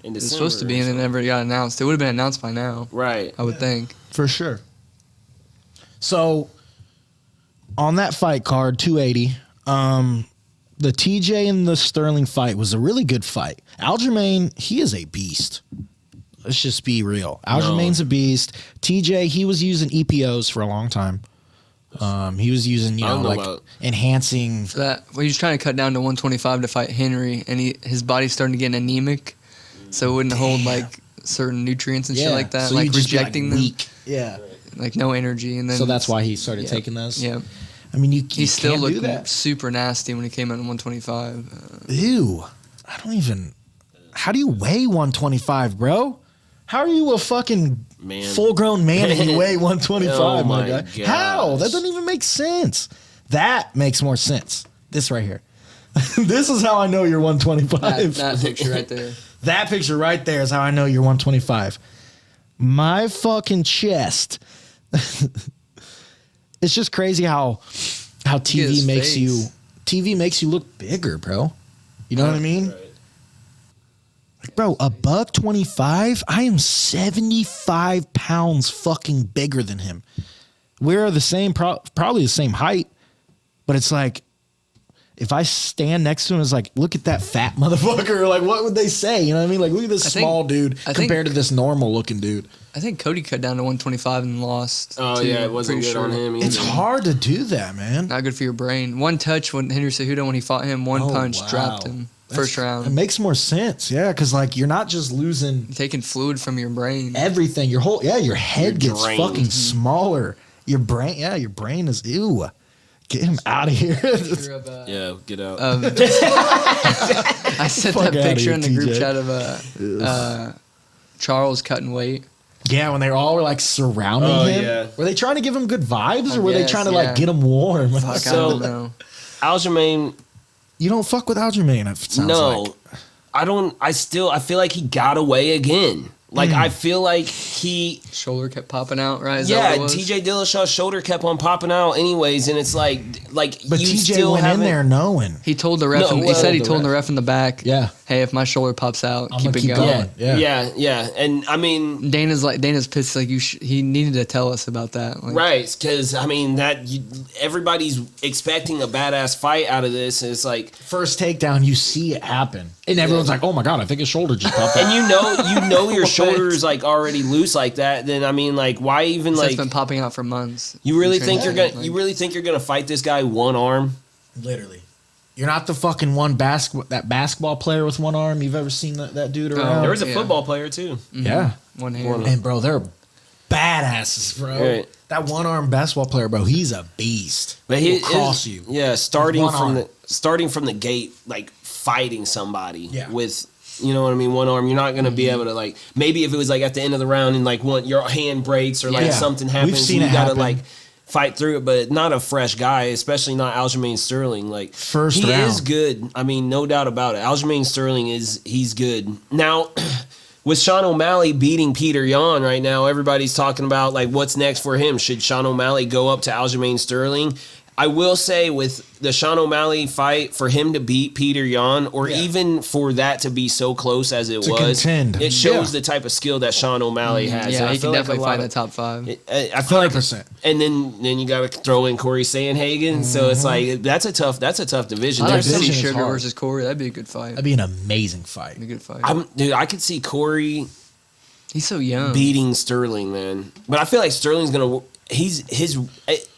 In It was December supposed to be, or and it something. never got announced. It would have been announced by now, Right. I would think. For sure. So, on that fight card, 280, the TJ and the Sterling fight was a really good fight. Aljamain, he is a beast. Let's just be real. Aljamain's a beast. TJ, he was using EPOs for a long time. He was using, enhancing. For that, he was trying to cut down to 125 to fight Henry, and his body's starting to get anemic, so it wouldn't hold like certain nutrients and shit like that, so like you'd just be, rejecting them, weak. Yeah. like no energy, and then So that's why he started taking those. Yeah, I mean, you he still can't do looked that. super nasty when he came out in 125. Ew. I don't even. How do you weigh 125, bro? How are you a fucking full-grown man and you weigh 125, Oh my my guy? gosh. How? That doesn't even make sense. That makes more sense. This right here. This is how I know you're 125. That picture right there. That picture right there is how I know you're 125. My fucking chest. It's just crazy how TV his makes face. you look bigger, bro. You know what I mean? Right. Like, bro, $125? I am 75 pounds fucking bigger than him. We're the same, probably the same height, but it's like, if I stand next to him, it's like, look at that fat motherfucker. Like, what would they say? You know what I mean? Like, look at this small dude compared to this normal looking dude. I think Cody cut down to 125 and lost. Oh too, yeah, it wasn't pretty good on him either. It's hard to do that, man. Not good for your brain. One touch when Henry Cejudo, when he fought him, one punch wow. dropped him. First It round. makes more sense, yeah, because like you're not just losing Taking fluid from your brain. everything. Your head You're gets drained. fucking smaller. Your brain is ew. Get him out of here. Yeah, get out. I sent Fuck that outta picture here, in the group TJ. chat of Charles cutting weight. Yeah, when they all were like surrounding him. yeah. Were they trying to give him good vibes, or I were they guess, trying to yeah. like get him warm? Fuck, I don't know. Aljamain, You don't fuck with Aljamain. It sounds no, like. I don't. I feel like he got away again. Like, I feel like he... Shoulder kept popping out, right? Is Yeah, that what it was? TJ Dillashaw's shoulder kept on popping out anyways, and it's like But you TJ still went in haven't... there knowing. He told the ref. No, he well, said he the told the ref. ref in the back. Yeah. Hey, if my shoulder pops out, I'm keep gonna it keep going. going. Yeah. And, I mean... Dana's pissed. Like he needed to tell us about that. Like, Right, because, I mean, everybody's expecting a badass fight out of this, and it's like... First takedown, you see it happen. And everyone's like, oh my God, I think his shoulder just popped out. And you know your shoulder's, like, already loose like that, then, I mean, like, why even, It's like... been popping out for months. You really think you're Like- gonna? You really think you're gonna fight this guy one arm? Literally. You're not the fucking that basketball player with one arm. You've ever seen that dude around? There was a Yeah. football player too. Yeah. One hand. And bro, they're badasses, bro. Right. That one arm basketball player, bro, he's a beast. But He'll he cross you. Yeah, starting One from arm. the gate, like fighting somebody Yeah. with. You know what I mean? One arm, you're not going to be able to, like, maybe if it was like at the end of the round and like your hand breaks or like Yeah. something We've happens, seen and it you got to happen. like fight through it, but not a fresh guy, especially not Aljamain Sterling. Like, First he round. is good. I mean, no doubt about it. Aljamain Sterling he's good. Now, with Sean O'Malley beating Peter Yan right now, everybody's talking about like what's next for him. Should Sean O'Malley go up to Aljamain Sterling? I will say with the Sean O'Malley fight, for him to beat Peter Yan, or even for that to be so close as it To was, contend. it shows Yeah. the type of skill that Sean O'Malley has. And Yeah, I he feel can like definitely a lot fight in the of- top five. I feel like, 100%. and then you got to throw in Corey Sandhagen, so it's like that's a tough division. I'd like There's to see division is Sugar hard. versus Corey. That'd be a good fight. That'd be an amazing fight. Be a good fight. dude, I could see Corey He's so young. beating Sterling, man. But I feel like Sterling's gonna.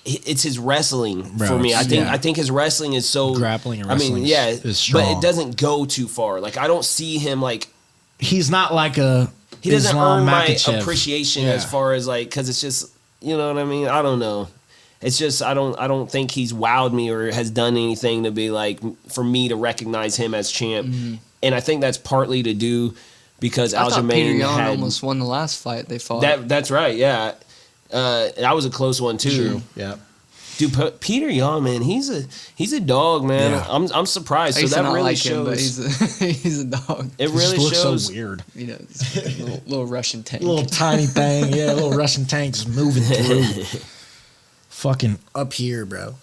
It's his wrestling Bro, for me. I think yeah. I think his wrestling is so Grappling and I mean, wrestling yeah, is but strong. it doesn't go too far. Like I don't see him like He's not like a he doesn't Islam earn my Makhachev. appreciation Yeah. as far as like because it's just you know what I mean. I don't know. It's just I don't think he's wowed me or has done anything to be like for me to recognize him as champ. And I think that's partly to do because I thought Peter Aljamain Yan had almost won the last fight they fought. that's right. Yeah, that was a close one too. Yeah. Dude, Peter Yan, man, he's a dog, man. Yeah. I'm surprised. I So used to that not really like shows. him, but he's a dog. It He really just looks shows. so weird. You know, this little Russian tank. Little tiny thing, yeah, little Russian tank just moving through. Fucking up here, bro.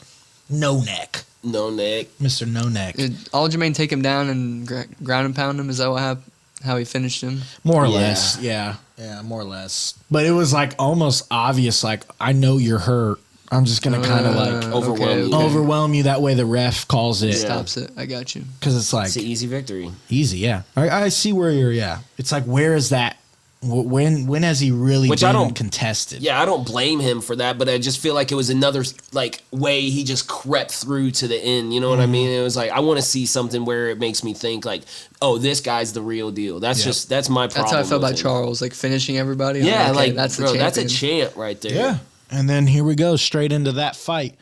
No neck. No neck. Mr. No Neck. Did Aljamain take him down and ground and pound him? Is that what happened? How he finished him? More or Yeah. less. Yeah. Yeah, more or less. But it was like almost obvious, like, I know you're hurt. I'm just going to kind of like Overwhelm you. overwhelm you. That way the ref calls it. Stops it. I got you. Because it's like It's an easy victory. easy, yeah. I see where you're, yeah. It's like, where is that? When has he really Which been I don't- contested? Yeah, I don't blame him for that, but I just feel like it was another like way he just crept through to the end. You know what I mean? It was like I want to see something where it makes me think like, oh, this guy's the real deal. That's Yeah. that's my problem. That's how I felt with about him. Charles, like finishing everybody. I'm Yeah, okay, like that's the bro, champion. that's a champ right there. Yeah. And then here we go, straight into that fight.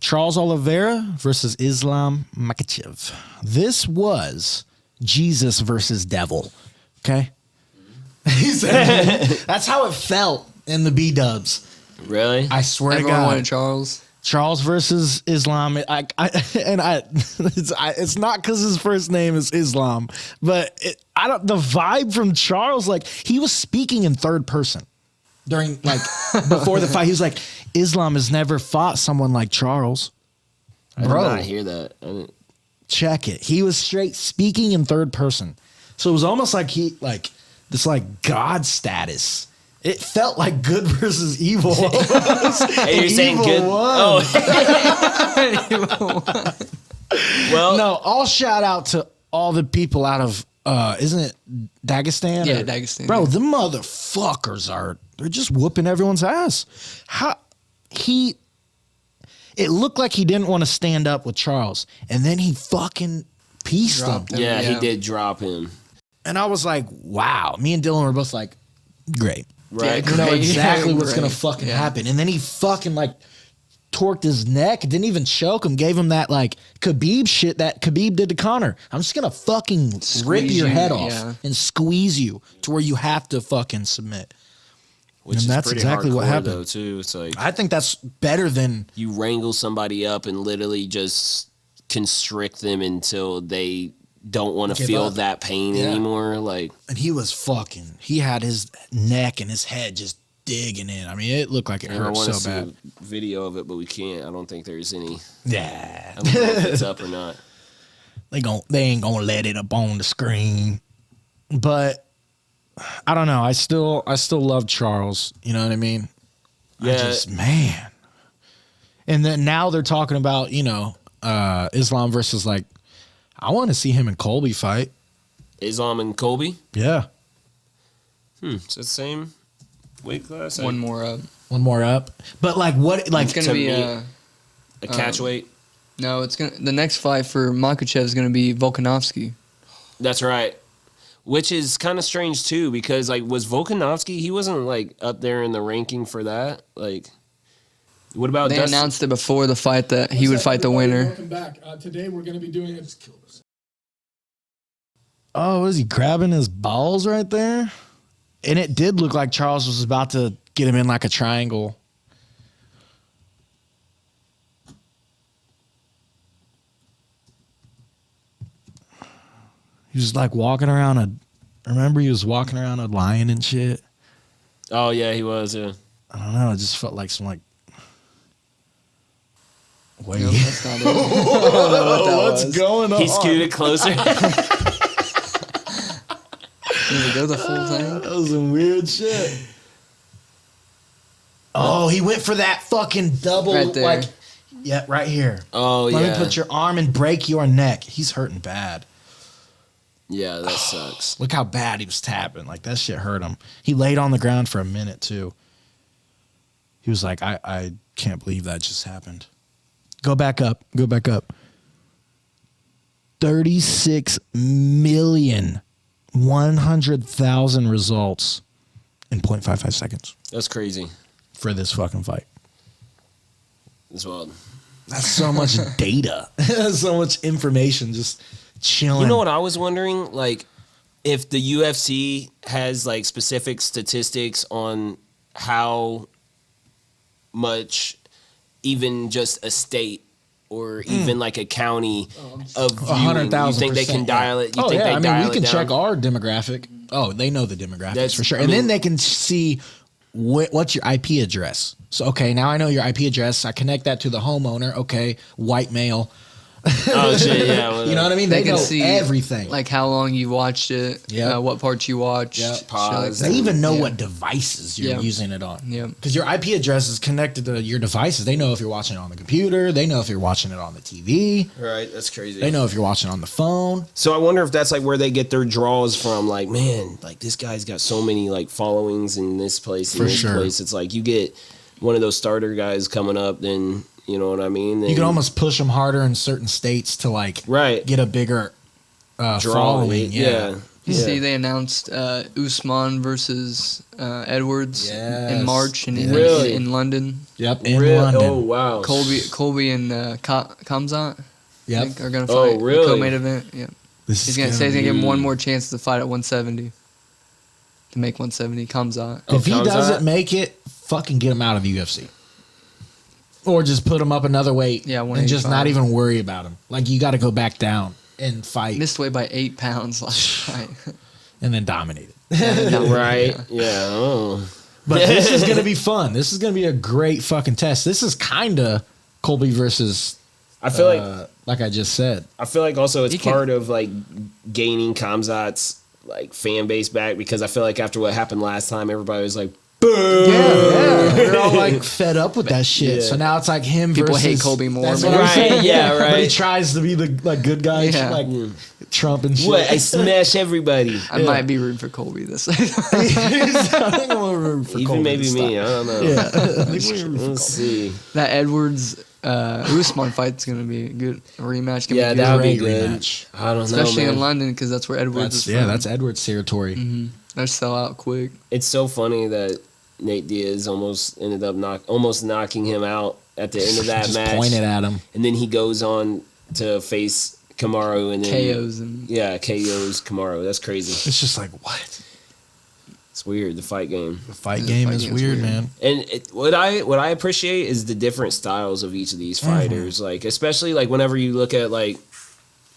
Charles Oliveira versus Islam Makhachev. This was Jesus versus devil. Okay? That's how it felt in the B-dubs. Really? I swear Everyone to God. wanted Charles. Charles versus Islam. It's not because his first name is Islam, but the vibe from Charles, like he was speaking in third person during like before the fight. He was like, Islam has never fought someone like Charles. I did Bro, not hear that. I didn't- check it. He was straight speaking in third person, so it was almost like he like this like God status. It felt like good versus evil. Hey, you're saying Evil good? won. Oh. Well, No, all shout out to all the people out of isn't it Dagestan? Yeah, Dagestan, Bro, yeah. the motherfuckers they're just whooping everyone's ass. It looked like he didn't want to stand up with Charles, and then he fucking pieced Dropped him. him. yeah, he Yeah. did drop him. And I was like, wow. Me and Dylan were both like, great. Right. Yeah, You know Great. exactly Yeah, what's gonna great. fucking Yeah. happen. And then he fucking like torqued his neck, didn't even choke him, gave him that like Khabib shit that Khabib did to Connor. I'm just gonna fucking rip Squeeze your you, head off yeah. and squeeze you to where you have to fucking submit. Which And is that's pretty exactly what hardcore, happened. though, too. It's like I think that's better than you wrangle somebody up and literally just constrict them until they don't want to Give feel up. that pain anymore. Like, And he had his neck and his head just digging in. I mean, it looked like it I hurt want to so see bad. a video of it, but we can't. I don't think there's any. Yeah. I don't know if it's up or not. They ain't gonna let it up on the screen. But I don't know. I still love Charles. You know what I mean? Yeah. Man. And then now they're talking about, Islam versus like, I want to see him and Colby fight. Islam and Colby. Yeah. It's the same weight class. One more up. One more up. But like what like It's gonna to be me, a catch weight. no. It's gonna the next fight for Makhachev is gonna be Volkanovski. That's right. Which is kind of strange too, because like was Volkanovski? He wasn't like up there in the ranking for that. Like, what about They Dustin? announced it before the fight that he would fight the winner. Welcome back. Today we're going to be doing it. Oh, was he grabbing his balls right there? And it did look like Charles was about to get him in like a triangle. He was like walking around remember he was walking around a lion and shit? Oh yeah, he was. Yeah. I don't know. It just felt like some like. Wait. Nope, that's not it. I don't know what that was. going on? He scooted closer. Did it go the full thing? That was some weird shit. Oh, he went for that fucking double, Right there. like, yeah, right here. Oh Let yeah. me put your arm and break your neck. He's hurting bad. Yeah, that sucks. Look how bad he was tapping. Like, that shit hurt him. He laid on the ground for a minute, too. He was like, I can't believe that just happened. Go back up. Go back up. 36,100,000 results in 0.55 seconds That's crazy. for this fucking fight. As well. That's so much data. That's so much information just chilling. You know what I was wondering? Like, if the UFC has like specific statistics on how much even just a state or even like a county of viewing, 100,000%. you think they can dial it? You oh, think yeah. they I mean, dial we can it down? check our demographic. Oh, they know the demographics That's- for sure. I And then mean- they can see what's your IP address. So, okay, now I know your IP address. I connect that to the homeowner. Okay, white male. Oh shit! Yeah, well, You know what I mean? They They can know see everything. like how long you watched it, Yep. what parts you watched. Yep. shit Pause. like They that. even know Yeah. what devices you're Yeah. using it on. Yeah. Because your IP address is connected to your devices. They know if you're watching it on the computer. They know if you're watching it on the TV. Right, that's crazy. They know if you're watching it on the phone. So I wonder if that's like where they get their draws from. Like, man, like this guy's got so many like followings in this place, in For this sure. place. It's like you get one of those starter guys coming up, then you know what I mean. Then, You can almost push them harder in certain states to like right get a bigger draw. following. Yeah. You Yeah. see, they announced Usman versus Edwards Yes. in March in, Really? in London. Yep. In Real- London. Oh wow, Colby and Kamzat I Yep. think are gonna Oh, fight. the really? Co-main event. Yeah. This He's is gonna say he's gonna give him one be- more chance to fight at 170. To make 170, Kamzat. If he Kamzat? doesn't make it, fucking get him out of the UFC. Or just put him up another weight. Yeah, and just not 185. even worry about him. Like, you got to go back down and fight Missed weight by 8 pounds last fight. and then dominate it. right? Yeah. Oh. But this is going to be fun. This is going to be a great fucking test. This is kind of Colby versus, I feel like I just said. I feel like also it's He can- part of like gaining Kamzat's like fan base back, because I feel like after what happened last time, everybody was like, Yeah. They're all like fed up with that shit. Yeah. So now it's like him People versus. hate Colby more, That's man. what I'm Right, saying. yeah, But he right. tries to be the like good guy, Yeah. like Trump and shit. "What? I smash everybody." I might be rooting for Colby this. I think I'm gonna root for Even Colby maybe this me. time. I don't know. Yeah. I think we're rooting for Let's see. That Edwards Usman fight's gonna be a good rematch. Gonna Yeah, be good. that would be Great good. rematch. I don't Especially know, in man. London, because that's where Edwards is from. That's Edwards' territory. They'll sell out quick. It's so funny that Nate Diaz almost ended up knocking him out at the end of that Just match, pointed at him. and then he goes on to face Kamaru, and then KOs and KOs Kamaru. That's crazy. It's just like, what? It's weird, the fight game. The fight Yeah, game fight is game's weird, weird. man. And what I appreciate is the different styles of each of these fighters. Like, especially like whenever you look at like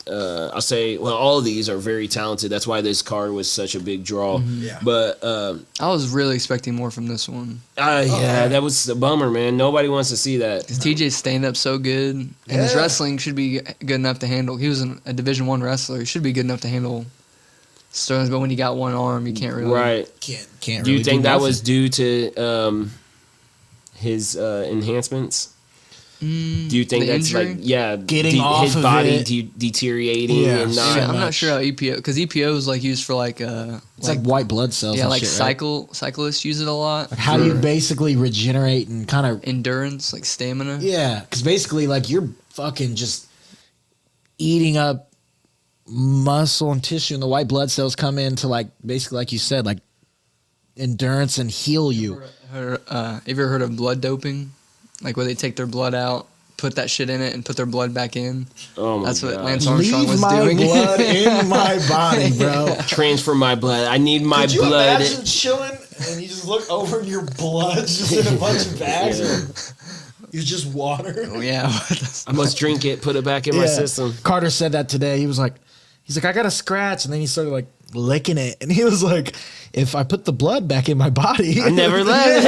I'll say, well, all of these are very talented. That's why this card was such a big draw. Yeah. But I was really expecting more from this one. yeah, that was a bummer, man. Nobody wants to see that. Because TJ's stand-up so good, and his wrestling should be good enough to handle. He was a Division I wrestler. He should be good enough to handle Sterling, but when you got one arm, you can't really. Right. Can't. Do you really think that nothing. was due to his enhancements? Do you think The that's injury? like Getting off his of body it? deteriorating Yeah, and so not? I'm not much. sure how EPO, because EPO is like used for like It's like white blood cells. yeah, and like shit, right? cyclists use it a lot. Like how for you basically regenerate and kind of endurance, like stamina. yeah, because basically like you're fucking just eating up muscle and tissue, and the white blood cells come in to like basically like you said like endurance and heal you. Have you ever heard of blood doping? Like where they take their blood out, put that shit in it, and put their blood back in. Oh my That's what God. Lance Armstrong Leave was my doing. blood in my body, bro. Transfer my blood. I need my Could you blood. imagine chilling and you just look over and your blood's just in a bunch of bags? And you're just water. Yeah. I must drink it. Put it back in my system. Carter said that today. He's like, I got a scratch, and then he started like licking it, and he was like, if I put the blood back in my body, I never let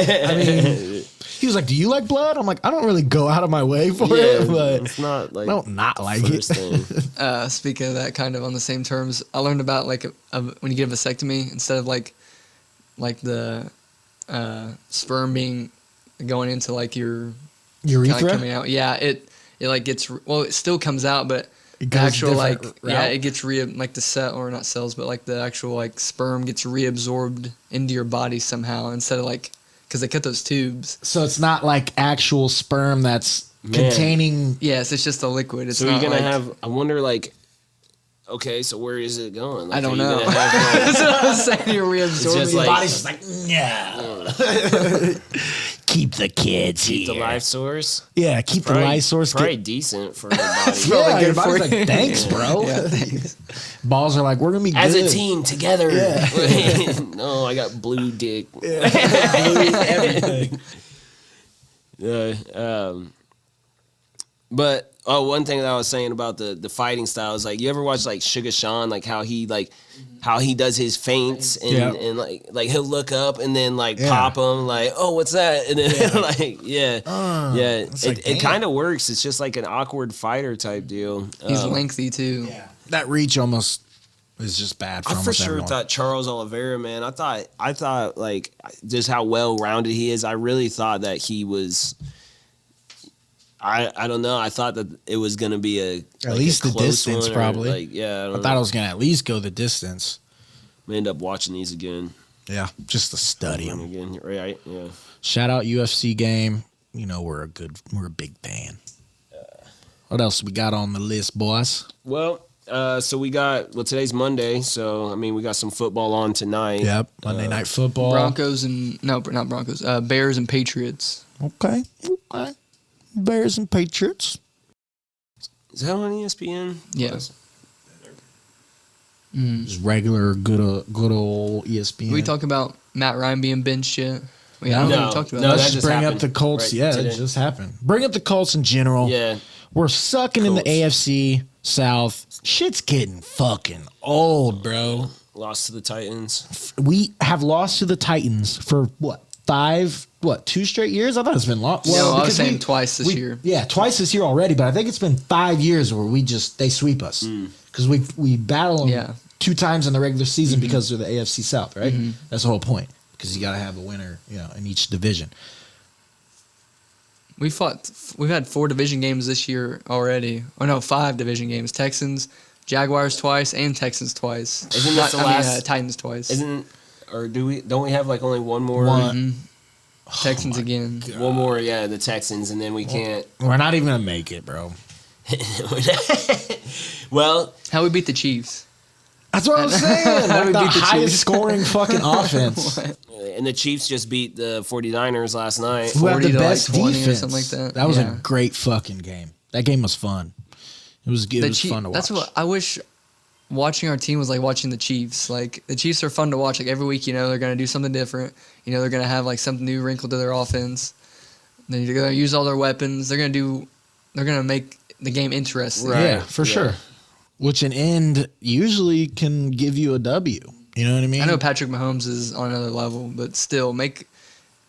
it. I mean, he was like, do you like blood? I'm like, I don't really go out of my way for it, but it's not like I don't not like first it. thing. Speaking of that, kind of on the same terms, I learned about like when you get a vasectomy, instead of like the sperm being going into like your Urethra? kinda coming out. Yeah, it like gets it still comes out, but It the goes actual like different yeah, route? it gets like the cell or not cells, but like the actual like sperm gets reabsorbed into your body somehow instead of like because they cut those tubes. So it's not like actual sperm that's Man. containing. Yes, it's just a liquid. It's So not you're gonna like, have. I wonder, like, okay, so where is it going? Like, I don't are you know. gonna have, like, That's what I'm saying. You're reabsorbing. just your like- body. Body's just like, no. Keep the kids keep the here. life source? Yeah, keep the life source. Probably decent for the body. Yeah, probably your good for body's you. like, thanks, bro. Yeah, thanks. Balls are like, we're gonna be As good. a team together. Yeah. No, I got blue dick. But one thing that I was saying about the fighting style is like, you ever watch like Sugar Sean, like how he does his feints and, Yeah. and like he'll look up and then like Yeah. pop him like, oh, what's that? And then it's like, it damn. kind of works. It's just like an awkward fighter type deal. He's lengthy too. Yeah. That reach almost is just bad for I for almost sure everyone. thought Charles Oliveira, man. I thought like just how well rounded he is. I really thought that he was. I don't know. I thought that it was gonna be At least a the close distance, one or, probably. Like yeah, I I don't thought know. I was gonna at least go the distance. We end up watching these again. Yeah, just to study them. Again, right? Yeah. Shout out UFC game. You know we're a big fan. What else we got on the list, boys? Well, so we got today's Monday, so I mean we got some football on tonight. Yep, Monday Night Football. Broncos and not Broncos. Bears and Patriots. Okay. Bears and Patriots. Is that on ESPN? Yeah. Just regular good old ESPN. We talk about Matt Ryan being benched yet? We No. haven't even talked about No, that. that Let's just bring happened up the Colts. right Yeah, today. it just happened. Bring up the Colts in general. Yeah. We're sucking in the Colts. AFC South. Shit's getting fucking old, bro. Lost to the Titans. We have lost to the Titans for what? 2 straight years? I thought it's been long. No, I was because saying twice this year. Yeah, twice this year already, but I think it's been 5 years where they sweep us. Because we battle them 2 times in the regular season because they're the AFC South, right? That's the whole point. Because you got to have a winner, in each division. We've had 4 division games this year already. Oh no, 5 division games. Texans, Jaguars twice, and Texans twice. Isn't this the last- Titans twice. Don't we have like only one more? Texans again. One more, yeah, the Texans, and then we can't. We're not even going to make it, bro. Well, How we beat the Chiefs. That's what I'm saying. How Like we the beat the highest Chiefs. scoring fucking offense. and the Chiefs just beat the 49ers last night. Who have 40 the to, like, best 20 or defense. something like that. That was Yeah. a great fucking game. That game was fun. It was fun to watch. That's what I wish. Watching our team was like watching the Chiefs. Like the Chiefs are fun to watch. Like every week, they're gonna do something different. They're gonna have like some new wrinkle to their offense. They're gonna use all their weapons. They're gonna make the game interesting. Right. Yeah, for Yeah. sure. which an end usually can give you a W. You know what I mean? I know Patrick Mahomes is on another level, but still,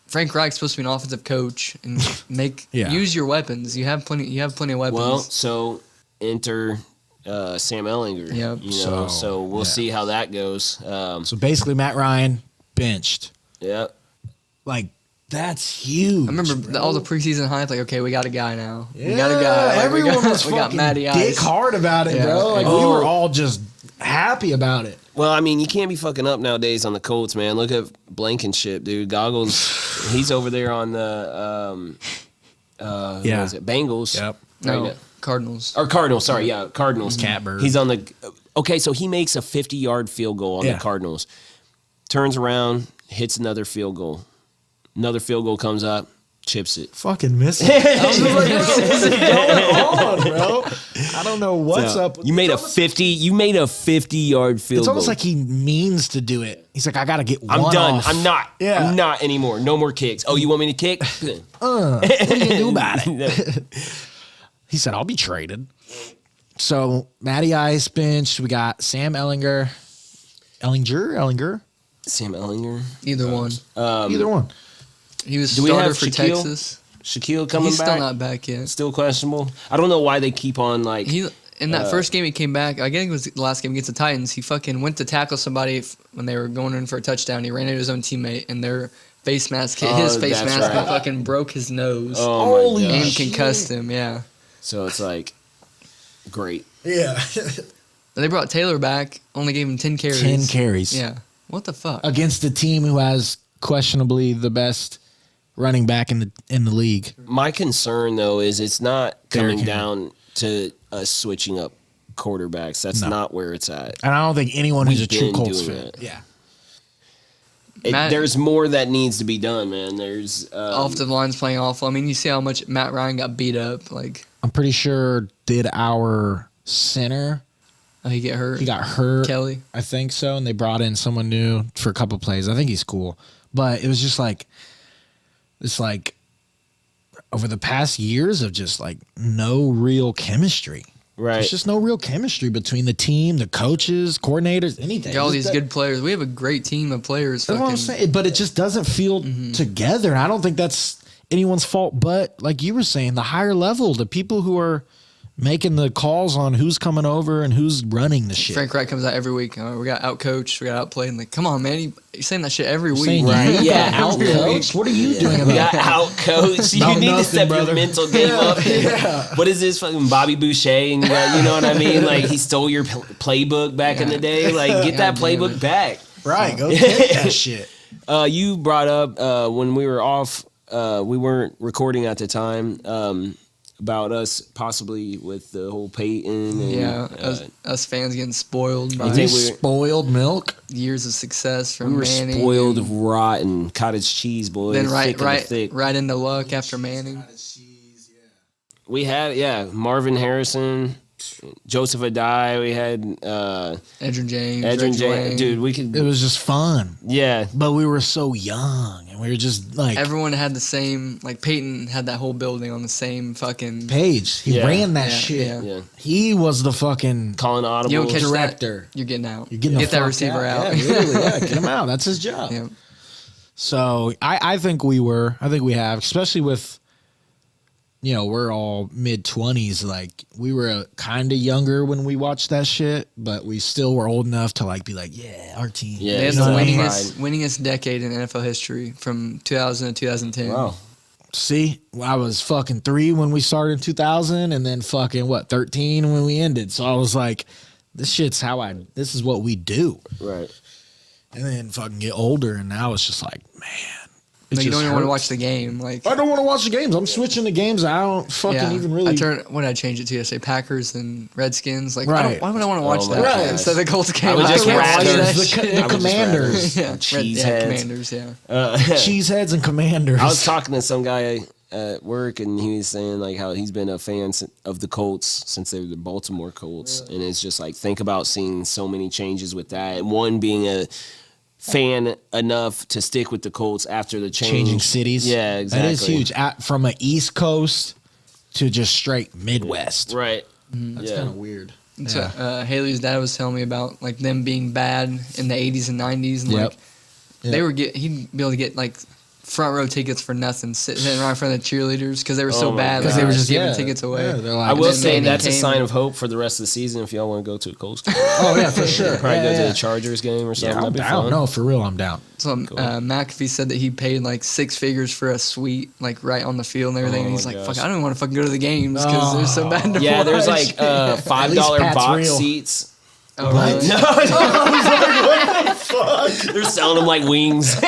Frank Reich's supposed to be an offensive coach and use your weapons. You have plenty. You have plenty of weapons. Well, so enter Sam Ellinger. Yep. You know, so we'll see how that goes. So basically, Matt Ryan benched. Yeah. Like, that's huge. I remember all the preseason hype. Like, okay, we got a guy now. Yeah, We got a guy. Like, everyone was we got fucking Matty dick Ice. hard about it, Yeah. bro. Like, we were all just happy about it. Well, I mean, you can't be fucking up nowadays on the Colts, man. Look at Blankenship, dude. Goggles, he's over there on the what is it? Bengals. Yep. No, Right now. Cardinals. Or Cardinals, sorry, yeah, Cardinals. Catbird. He's on the okay, so he makes a 50-yard field goal on the Cardinals. Turns around, hits another field goal. Another field goal comes up, chips it. Fucking missing. I was like, what is going on, bro? I don't know what's up. You made a 50-yard field It's goal. almost like he means to do it. He's like, I gotta get one I'm done. off. I'm not. Yeah. I'm not anymore. No more kicks. Oh, you want me to kick? What are you gonna do about it? He said, I'll be traded. So Matty Ice benched. We got Sam Ellinger. Sam Ellinger. Either one. Either one. He was Do we starter have for Shaquille? Texas. Shaquille coming He's back. still not back yet. Still questionable. I don't know why they keep on like. He in that first game he came back. I think it was the last game against the Titans. He fucking went to tackle somebody when they were going in for a touchdown. He ran into his own teammate and their face mask hit his face that's mask right. and fucking broke his nose Oh my and gosh. concussed him. Yeah. So it's like great. Yeah. And they brought Taylor back. Only gave him 10 carries. 10 carries. Yeah. What the fuck? Against a team who has questionably the best running back in the league. My concern though is it's not coming Derrick down to us switching up quarterbacks. That's not where it's at. And I don't think anyone who's a We've true been Colts doing fan. that. Yeah. There's more that needs to be done, man. There's Offensive line's playing awful. I mean, you see how much Matt Ryan got beat up. Like, I'm pretty sure did our center. oh, he get hurt. He got hurt. Kelly. I think so. And they brought in someone new for a couple plays. I think he's cool. But it was just like, it's like over the past years of just like no real chemistry. right. There's just no real chemistry between the team, the coaches, coordinators, anything. Got all Just these that- good players. We have a great team of players. That's what I'm fucking- saying. But it just doesn't feel together. And I don't think that's anyone's fault. But like you were saying, the higher level, the people who are making the calls on who's coming over and who's running the shit. Frank Reich comes out every week. Oh, we got outcoached. We got outplayed. And like, come on, man. You're saying that shit every week. Saying Right. you Yeah. got outcoached? What are you doing We about got out coach. You About need to nothing, step brother. your mental game up. What is this fucking Bobby Boucher? And you know what I mean? Like he stole your playbook back in the day. Like get that God damn playbook it. back. Right, go take that shit. You brought up when we were off. We weren't recording at the time. About us possibly with the whole Peyton. And, Yeah, us fans getting spoiled by You think This spoiled milk. years of success we from were Manning. spoiled of rotten cottage cheese, boys. Then thick and thick. right into luck after Manning. We had Marvin Harrison, Joseph Adai. We had Edgerrin James. Edgerrin Reggie James. Wayne. Dude, we could. It was just fun. Yeah, But we were so young and we were just like Everyone had the same. Like Peyton had that whole building on the same fucking. Page. He Yeah. ran that Yeah, shit. yeah. yeah. He was the fucking Calling audibles. You don't catch director. that. You're getting out. You're getting Get the that fuck receiver out. Yeah, literally, yeah, get him out. That's his job. Yeah. So I think we have, especially with, we're all mid-20s. Like we were kind of younger when we watched that shit, but we still were old enough to like be like, yeah, our team. Yeah, They had it's the not winningest decade in NFL history from 2000 to 2010. Wow. See, I was fucking 3 when we started in 2000, and then fucking 13 when we ended. So I was like, this is what we do. Right. And then fucking get older, and now it's just like, man. No, you don't even want to hurts. watch the game. Like, I don't want to watch the games. I'm switching the games. I don't fucking even really. What did I change it to yesterday? Packers and Redskins. Like, Right. why would I want to watch Oh my that gosh. instead of the Colts game? I would just can't watch rather- that the, shit. the I would just Commanders, Yeah, Cheeseheads. Commanders. Yeah. cheeseheads, and Commanders. I was talking to some guy at work, and he was saying like how he's been a fan of the Colts since they were the Baltimore Colts, and it's just like think about seeing so many changes with that. And one being a fan enough to stick with the Colts after the change. Changing cities. Yeah, exactly. That is huge. From a East Coast to just straight Midwest. Right. That's Yeah. kind of weird. So, Haley's dad was telling me about like them being bad in the 80s and 90s, and like they were he'd be able to get like front row tickets for nothing, sitting right in front of the cheerleaders because they were so bad. Because they were just giving tickets away. Yeah, I will say that's a sign of hope for the rest of the season if y'all want to go to a Colts game. Oh yeah, for sure. Probably go to the Chargers game or something. Yeah, I'm That'd be down. fun. No, for real, I'm down. So McAfee said that he paid like 6 figures for a suite, like right on the field and everything. And he's like, "Fuck, I don't even want to fucking go to the games because they're so bad to watch." There's like $5 box real. seats. Oh, really? No, they're selling them like wings.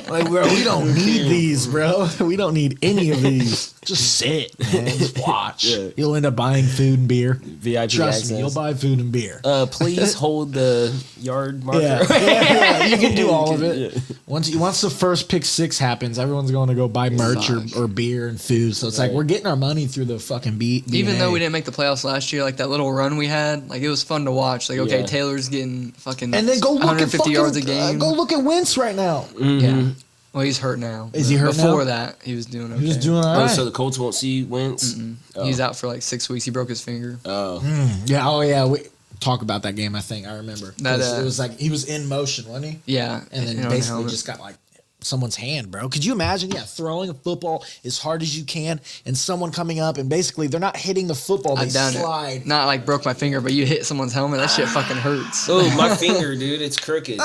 Like, bro, we don't need these, bro. We don't need any of these. Just sit, man. Just watch. Yeah. You'll end up buying food and beer. VIP Trust access. me, you'll buy food and beer. Please hold the yard marker. Yeah, you can do all of it. Once the first pick 6 happens, everyone's going to go buy merch or beer and food. So it's like we're getting our money through the fucking beat. Even though we didn't make the playoffs last year, like that little run we had, like it was fun to watch. Like, okay, Taylor's getting fucking and then go look 150 at yards a game. Go look at Wentz right now. Yeah. Well, he's hurt now. Is he hurt now? Before that, he was doing okay. He was doing all right. So the Colts won't see Wentz? He's out for like 6 weeks. He broke his finger. Yeah. Oh yeah. We talk about that game. I think I remember. That, it was like he was in motion, wasn't he? Yeah. And then on the basically helmet. just got like someone's hand, bro. Could you imagine? Yeah, throwing a football as hard as you can, and someone coming up, and basically they're not hitting the football. They I've done slide. it. Not like broke my finger, but you hit someone's helmet. That shit fucking hurts. Oh, my finger, dude, it's crooked. Bro,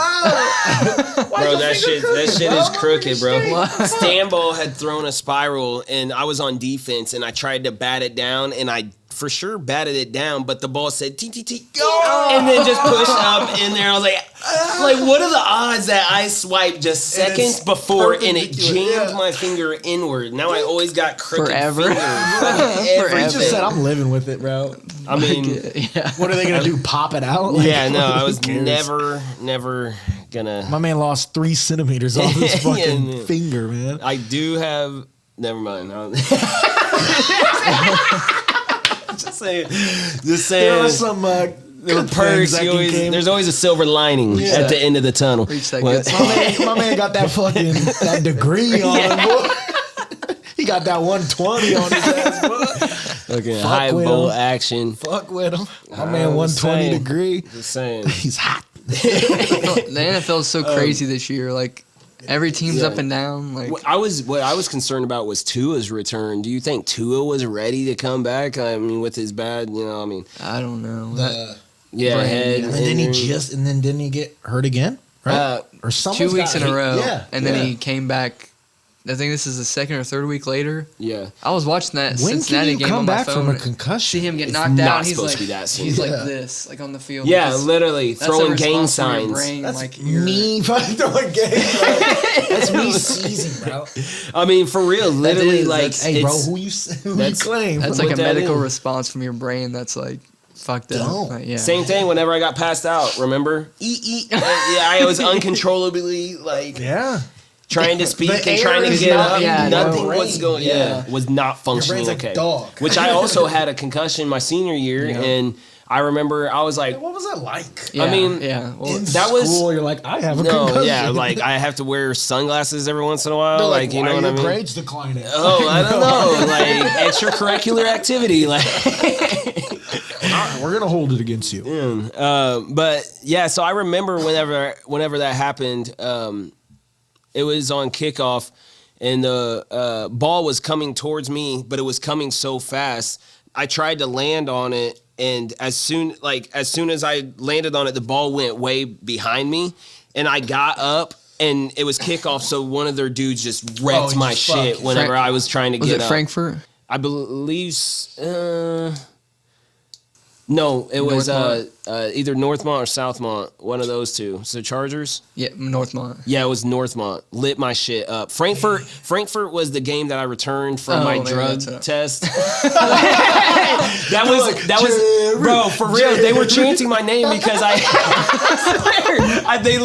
that shit is crooked, bro. Stanball had thrown a spiral, and I was on defense, and I tried to bat it down, and I for sure batted it down, but the ball said T, go, and then just pushed up in there. I was like, what are the odds that I swiped just seconds before and it jammed my finger inward? Now I always got crooked Forever. fingers. He just said, "I'm living with it, bro." I mean, What are they gonna do? Pop it out? Like, yeah, no, I was who cares? never gonna. My man lost 3 centimeters off his fucking Yeah. finger, man. I do have. Never mind. Just saying. There are some There were good perks. things that came. There's always a silver lining at the end of the tunnel. Reach that Well, good My man got that fucking that degree on him, boy. He got that 120 on his ass, boy. Okay, Fuck high with bowl him. action. Fuck with him. My man, 120 saying. degree. Just saying. He's hot. The NFL is so crazy this year. Like every team's up and down. Like What I was concerned about was Tua's return. Do you think Tua was ready to come back? I mean, with his bad, I don't know. head. And then injury. didn't he get hurt again? Right? Or 2 weeks in a row. Yeah. And then he came back. I think this is the second or third week later. Yeah. I was watching that When Cincinnati can you game come on my back phone. from a concussion? See him get It's knocked not out. And he's supposed like, to be that soon. he's like Yeah. this, like on the field. Yeah, because literally that's throwing a gang response from your signs. brain, That's like you're- me fucking throwing games, bro. That's me seizing, bro. I mean, for real, literally, is, like, that's- Hey, bro, it's- who you claim? That's What like a that medical is. response from your brain. That's like fucked up. Don't. Like, yeah. Same thing whenever I got passed out, remember? Yeah, I was uncontrollably, like, Yeah. trying to speak The and trying air to is get not up. in Nothing your was brain. going, was not functioning brain's like okay. dog. Which I also had a concussion my senior year, and I remember I was like, What was that like? Yeah, I mean, yeah. Well, In that was- school, you're like, I have a no, concussion. yeah, like I have to wear sunglasses every once in a while, They're like, you why know are what I your mean? grades declining? Oh, I don't know, like extracurricular activity, like. We're gonna hold it against you. But yeah, so I remember whenever that happened, it was on kickoff, and the ball was coming towards me, but it was coming so fast. I tried to land on it, and as soon as I landed on it, the ball went way behind me, and I got up. And it was kickoff, so one of their dudes just wrecked he my just shit fucking- whenever I was trying to was get it up. Frankfurt? I believe. No, it was Northmont? either Northmont or Southmont, one of those two. So Chargers? Yeah, Northmont. Yeah, it was Northmont. Lit my shit up. Frankfurt was the game that I returned from my maybe drug that's it. test. that was bro, for real. They were chanting my name because I swear, they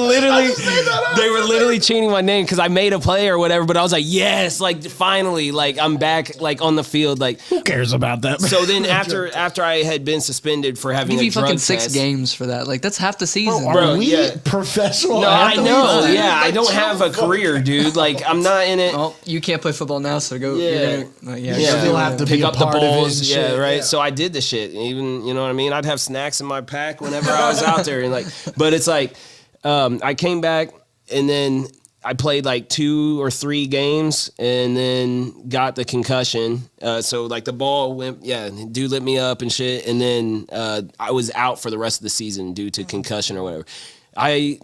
were literally chanting my name because I made a play or whatever. But I was like, yes, like finally, like I'm back, like on the field, like. Who cares about that? So then after I had been suspended for having Give a you drug fucking test, 6 games for that. Like that's half the season. Are we yeah. professional? No, I athletes? know. Yeah, I don't have a career, dude. Like, I'm not in it. Well, you can't play football now, so go. Yeah. You're gonna, Yeah, You'll have to pick be a up the part of it and balls. Yeah, shit, right. yeah. So I did the shit. Even you know what I mean. I'd have snacks in my pack whenever I was out there, and like. But it's like, I came back and then I played like 2 or 3 games and then got the concussion. So like the ball went, dude lit me up and shit. And then I was out for the rest of the season due to concussion or whatever. I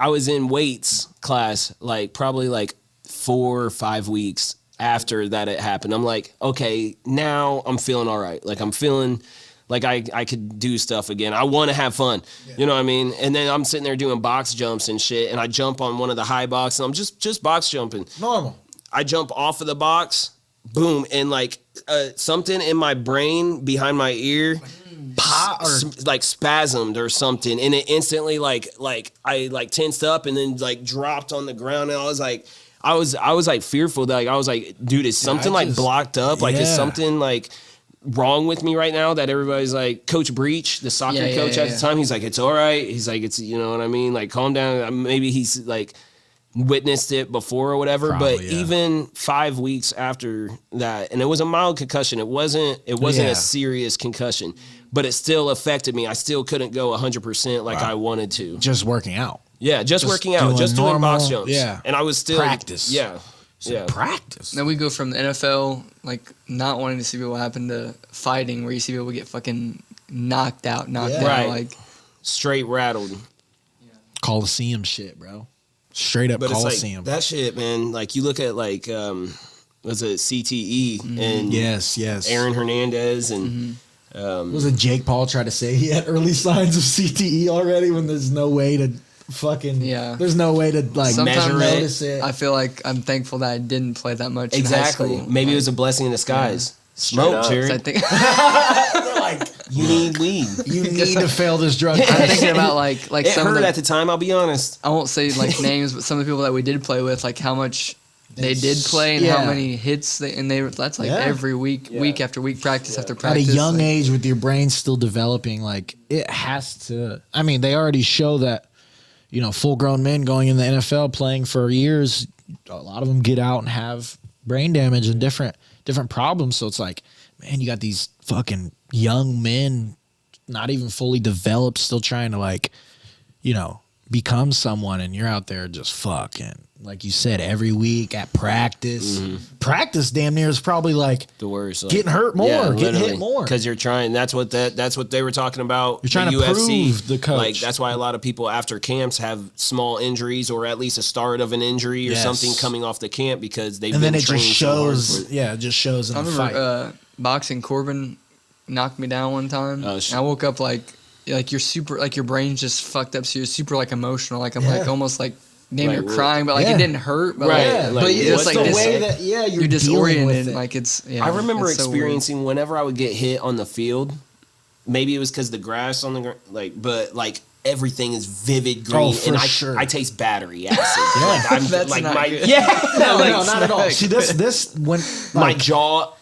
was in weights class like probably like 4 or 5 weeks after that it happened. I'm like, okay, now I'm feeling all right. Like I'm feeling like I could do stuff again. I want to have fun. Yeah. You know what I mean? And then I'm sitting there doing box jumps and shit, and I jump on one of the high box, and I'm just box jumping. Normal. I jump off of the box, boom, and like something in my brain behind my ear like spasmed or something, and it instantly like I like tensed up and then like dropped on the ground, and I was like fearful that like I was like, dude, is something like blocked up? Like is something like wrong with me right now that everybody's like, Coach Breach, the soccer coach at the time, he's like, it's all right. He's like, it's, you know what I mean? Like, calm down. Maybe he's like witnessed it before or whatever. Probably, but even 5 weeks after that, and it was a mild concussion. It wasn't a serious concussion, but it still affected me. I still couldn't go 100% like I wanted to. Just working out. Yeah, just working out, just doing box jumps. Yeah. And I was still practice. Yeah. Practice. Then we go from the NFL, like not wanting to see what happened, to fighting, where you see people get fucking knocked out, right. like straight rattled. Coliseum shit, bro. Straight up but Coliseum. It's like, that shit, man. Like you look at like was it CTE and yes, Aaron Hernandez and was it Jake Paul tried to say he had early signs of CTE already when there's no way to fucking there's no way to like sometimes notice it. I feel like I'm thankful that I didn't play that much exactly. in high school. Maybe it was a blessing in disguise. Smoke, Jared. I think like you need weed. You need to fail this drug test. I'm thinking about like it some hurt of the, at the time. I'll be honest. I won't say like names, but some of the people that we did play with, like how much they did play and how many hits that's like every week, week after week, practice after practice. At a young age, with your brain still developing, like it has to. I mean, they already show that, you know, full-grown men going in the NFL playing for years, a lot of them get out and have brain damage and different problems. So it's like, man, you got these fucking young men, not even fully developed, still trying to like, you know, become someone, and you're out there just fucking, like you said, every week at practice. Practice damn near is probably like the worst. Like, getting hurt more, getting hit more. Because you're trying. That's what they were talking about. You're trying to UFC. prove the coach. Like that's why a lot of people after camps have small injuries or at least a start of an injury or something coming off the camp because they've been trained so hard. It just shows in I the remember fight. boxing. Corbin knocked me down one time. And I woke up like you're super, like your brain's just fucked up, so you're super like emotional. Like I'm like almost like damn near crying, but like it didn't hurt. But but it's like the this, way that you're disoriented. Like it's I remember experiencing whenever I would get hit on the field. Maybe it was because the grass on the ground, but everything is vivid green, and I taste battery acid. Like I'm That's like not my good. no, not at all. See this when my jaw.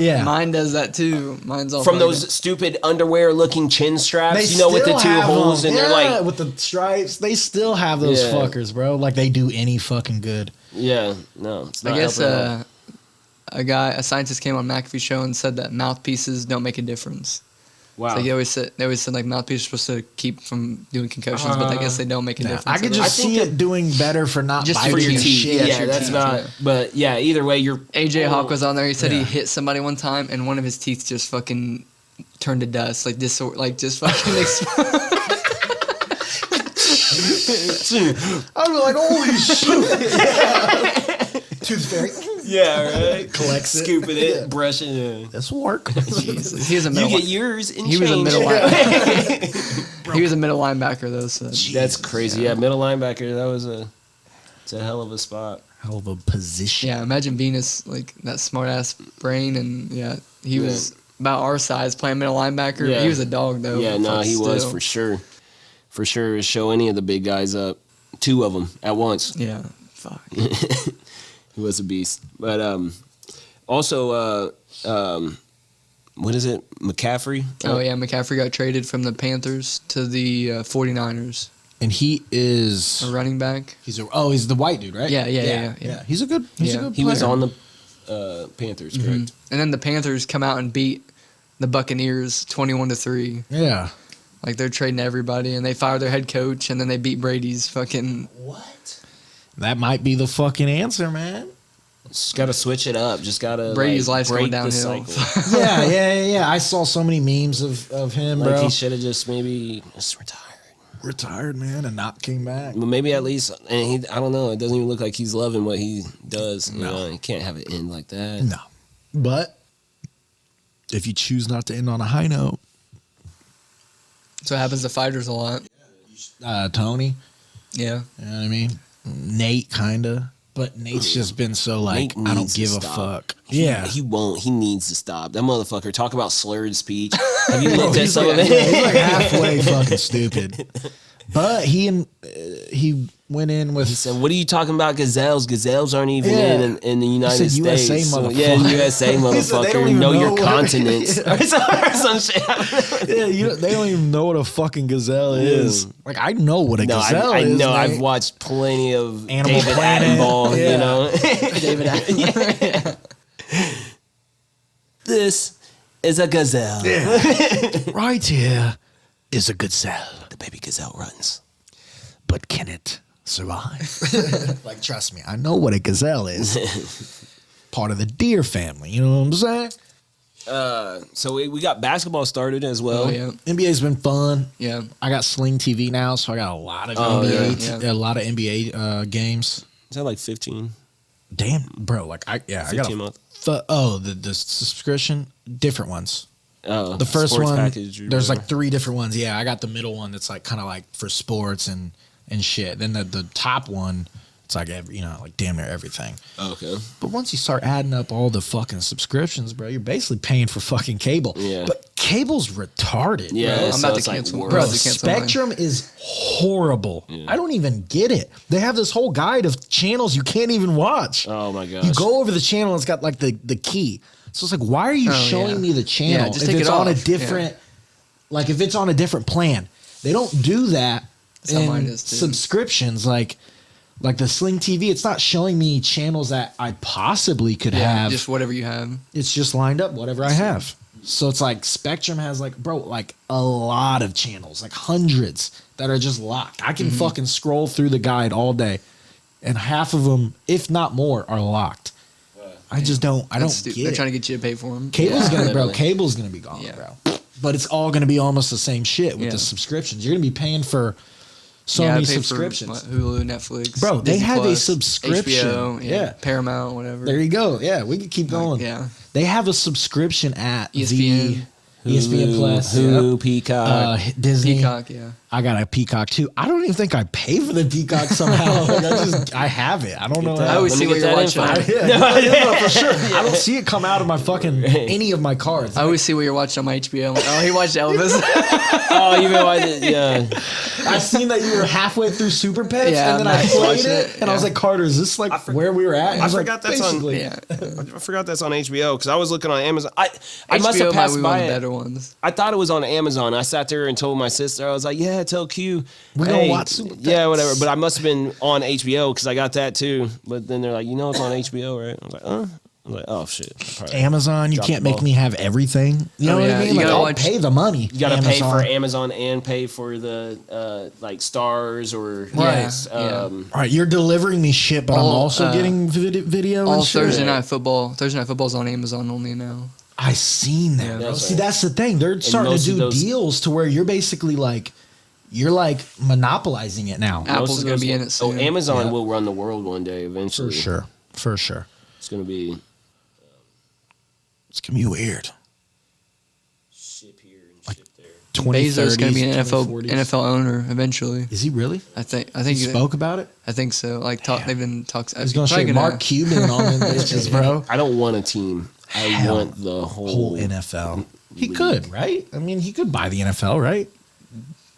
Yeah, mine does that too. Mine's all from those stupid underwear-looking chin straps, they with the two holes, and they're like with the stripes. They still have those fuckers, bro. Like they do any fucking good. Yeah, no. It's not I guess a scientist came on McAfee's show and said that mouthpieces don't make a difference. Wow. So they always said like mouthpieces are supposed to keep from doing concussions, but I guess they don't make a difference. I could just see it doing better for not just biting for your your teeth. shit. Yeah, that's not. But yeah, either way, you're. AJ Hawk was on there. He said he hit somebody one time, and one of his teeth just fucking turned to dust, like this, like just fucking. I'd be like, holy shit! Tooth fairy. Yeah, right. Collects it. Scooping it, brushing it. This will work. Jesus. He was a middle. You get yours and He was a change. middle linebacker. He was a middle linebacker though. So That's crazy. Yeah, middle linebacker. It's a hell of a spot. Hell of a position. yeah, imagine being like that smart ass brain, and he was about our size playing middle linebacker. Yeah. He was a dog though. Yeah, no, he was still. for sure. For sure, show any of the big guys up. 2 of them at once. Yeah, fuck. He was a beast. But also, what is it? McCaffrey? Oh yeah, McCaffrey got traded from the Panthers to the 49ers. And he is A running back. he's the white dude, right? Yeah. He's a good player. He was on the Panthers, correct? And then the Panthers come out and beat the Buccaneers 21-3. Yeah. Like they're trading everybody, and they fire their head coach, and then they beat Brady's fucking. What? That might be the fucking answer, man. Just gotta switch it up. Just gotta Brady's life's break going the downhill. cycle. Yeah. I saw so many memes of him, Like bro. he should have just maybe just retired. Man, and not came back. But maybe at least, and I don't know. It doesn't even look like he's loving what he does. You know, you can't have it end like that. No. But if you choose not to end on a high note, So it happens to fighters a lot. Tony, Yeah. you know what I mean? Nate, kinda. But Nate's just been so like, Nate I don't needs to give a stop. fuck. He won't. He needs to stop. That motherfucker talk about slurred speech. Have you looked at some of it? He's like halfway fucking stupid. But he went in with. He said, "What are you talking about? Gazelles? Gazelles aren't even in the United said States. USA, So, motherfucker. yeah, USA, He said they motherfucker. don't even Know know your what- continents or some shit." Yeah, they don't even know what a fucking gazelle is. Like, I know what a No, gazelle I is. know. Nate. I've watched plenty of Animal David Planet. Attenborough. Yeah. You know, David Attenborough. this is a gazelle. Right here is a gazelle. The baby gazelle runs. But can it survive? Like, trust me, I know what a gazelle is. Part of the deer family, you know what I'm saying? So we got basketball started as well. Oh yeah. NBA's been fun. Yeah. I got Sling TV now, so I got a lot of Oh, NBA, yeah. a lot of NBA games. Is that like 15? Damn, bro, like I got 15 a month. the subscription, different ones. Oh, The first sports one, package or there's whatever. like 3 different ones. Yeah, I got the middle one that's like kind of like for sports and shit. Then the top one, it's like like damn near everything. Oh, okay. But once you start adding up all the fucking subscriptions, bro, you're basically paying for fucking cable. Yeah. But cable's retarded. Yeah, bro. I'm so about to it's like cancel. worse. Bro, about to cancel mine. Spectrum is horrible. I don't even get it. They have this whole guide of channels you can't even watch. Oh my gosh. You go over the channel, it's got like the key. So it's like, why are you showing yeah. me the channel Yeah, just if take it's it on a off. different, like if it's on a different plan? They don't do that That's how mine in is, too. subscriptions. Like the Sling TV, it's not showing me channels that I possibly could have. Just whatever you have. It's just lined up whatever I have. So it's like Spectrum has like a lot of channels, like hundreds that are just locked. I can fucking scroll through the guide all day, and half of them, if not more, are locked. I just don't. I don't get They're it. trying to get you to pay for them. Cable's gonna, literally. Cable's gonna be gone, Yeah. bro. But it's all gonna be almost the same shit with Yeah. the subscriptions. You're gonna be paying for so many subscriptions, Hulu, Netflix, bro. They Disney have a Plus, subscription. HBO, Yeah. Paramount, whatever. There you go. Yeah, we can keep going. Yeah. They have a subscription at ESPN. ESPN Plus, Hulu, yep. Peacock. Disney. Peacock, yeah. I got a Peacock too. I don't even think I pay for the Peacock somehow. Like I have it. I don't know. I always Let see me what get you're that watching. info. No, for sure. I don't see it come out of my fucking any of my cards. I always see what you're watching on my HBO. I'm like, oh, he watched Elvis. Oh, you realize it? Yeah. I seen that you were halfway through Super Pets, Yeah, and then I'm I not played watching it, it, and I was yeah. like, Carter, is this like where we were at? And I was like, forgot that's on- basically. yeah. I forgot that's on HBO because I was looking on Amazon. I must HBO have might passed be by one of the it. better ones. I thought it was on Amazon. I sat there and told my sister, I was like, yeah, tell Q. We're gonna watch Super Yeah, Pets. whatever. But I must have been on HBO because I got that too. But then they're like, it's on HBO, right? I was like, I was like, oh, shit. Probably Amazon, you dropped can't the make ball. me have everything. You know Oh, what yeah, I mean? you Like, gotta I'll watch- pay the money. You got to pay for Amazon. Amazon and pay for the like stars or Right. Yeah. All right, you're delivering me shit, but I'm All, also getting video All and shit. Thursday night football. Thursday night football's on Amazon only now. I seen that. Yeah, bro. that's See, right. that's the thing. They're starting to most of do those- deals to where you're basically like, you're like monopolizing it now. Apple's Most of gonna those- be in it soon. Oh, Amazon Yeah. will run the world one day eventually. For sure. It's going to be It's gonna be weird. ship here and Like, ship there. Bezos gonna be an 2040s. NFL owner eventually. Is he really? I think. He spoke about it. I think so. Like they've been talks. I was gonna say Mark Cuban on them bitches, bro. I don't want a team. I Hell. want the Whole whole NFL. He could, right? I mean, he could buy the NFL, right?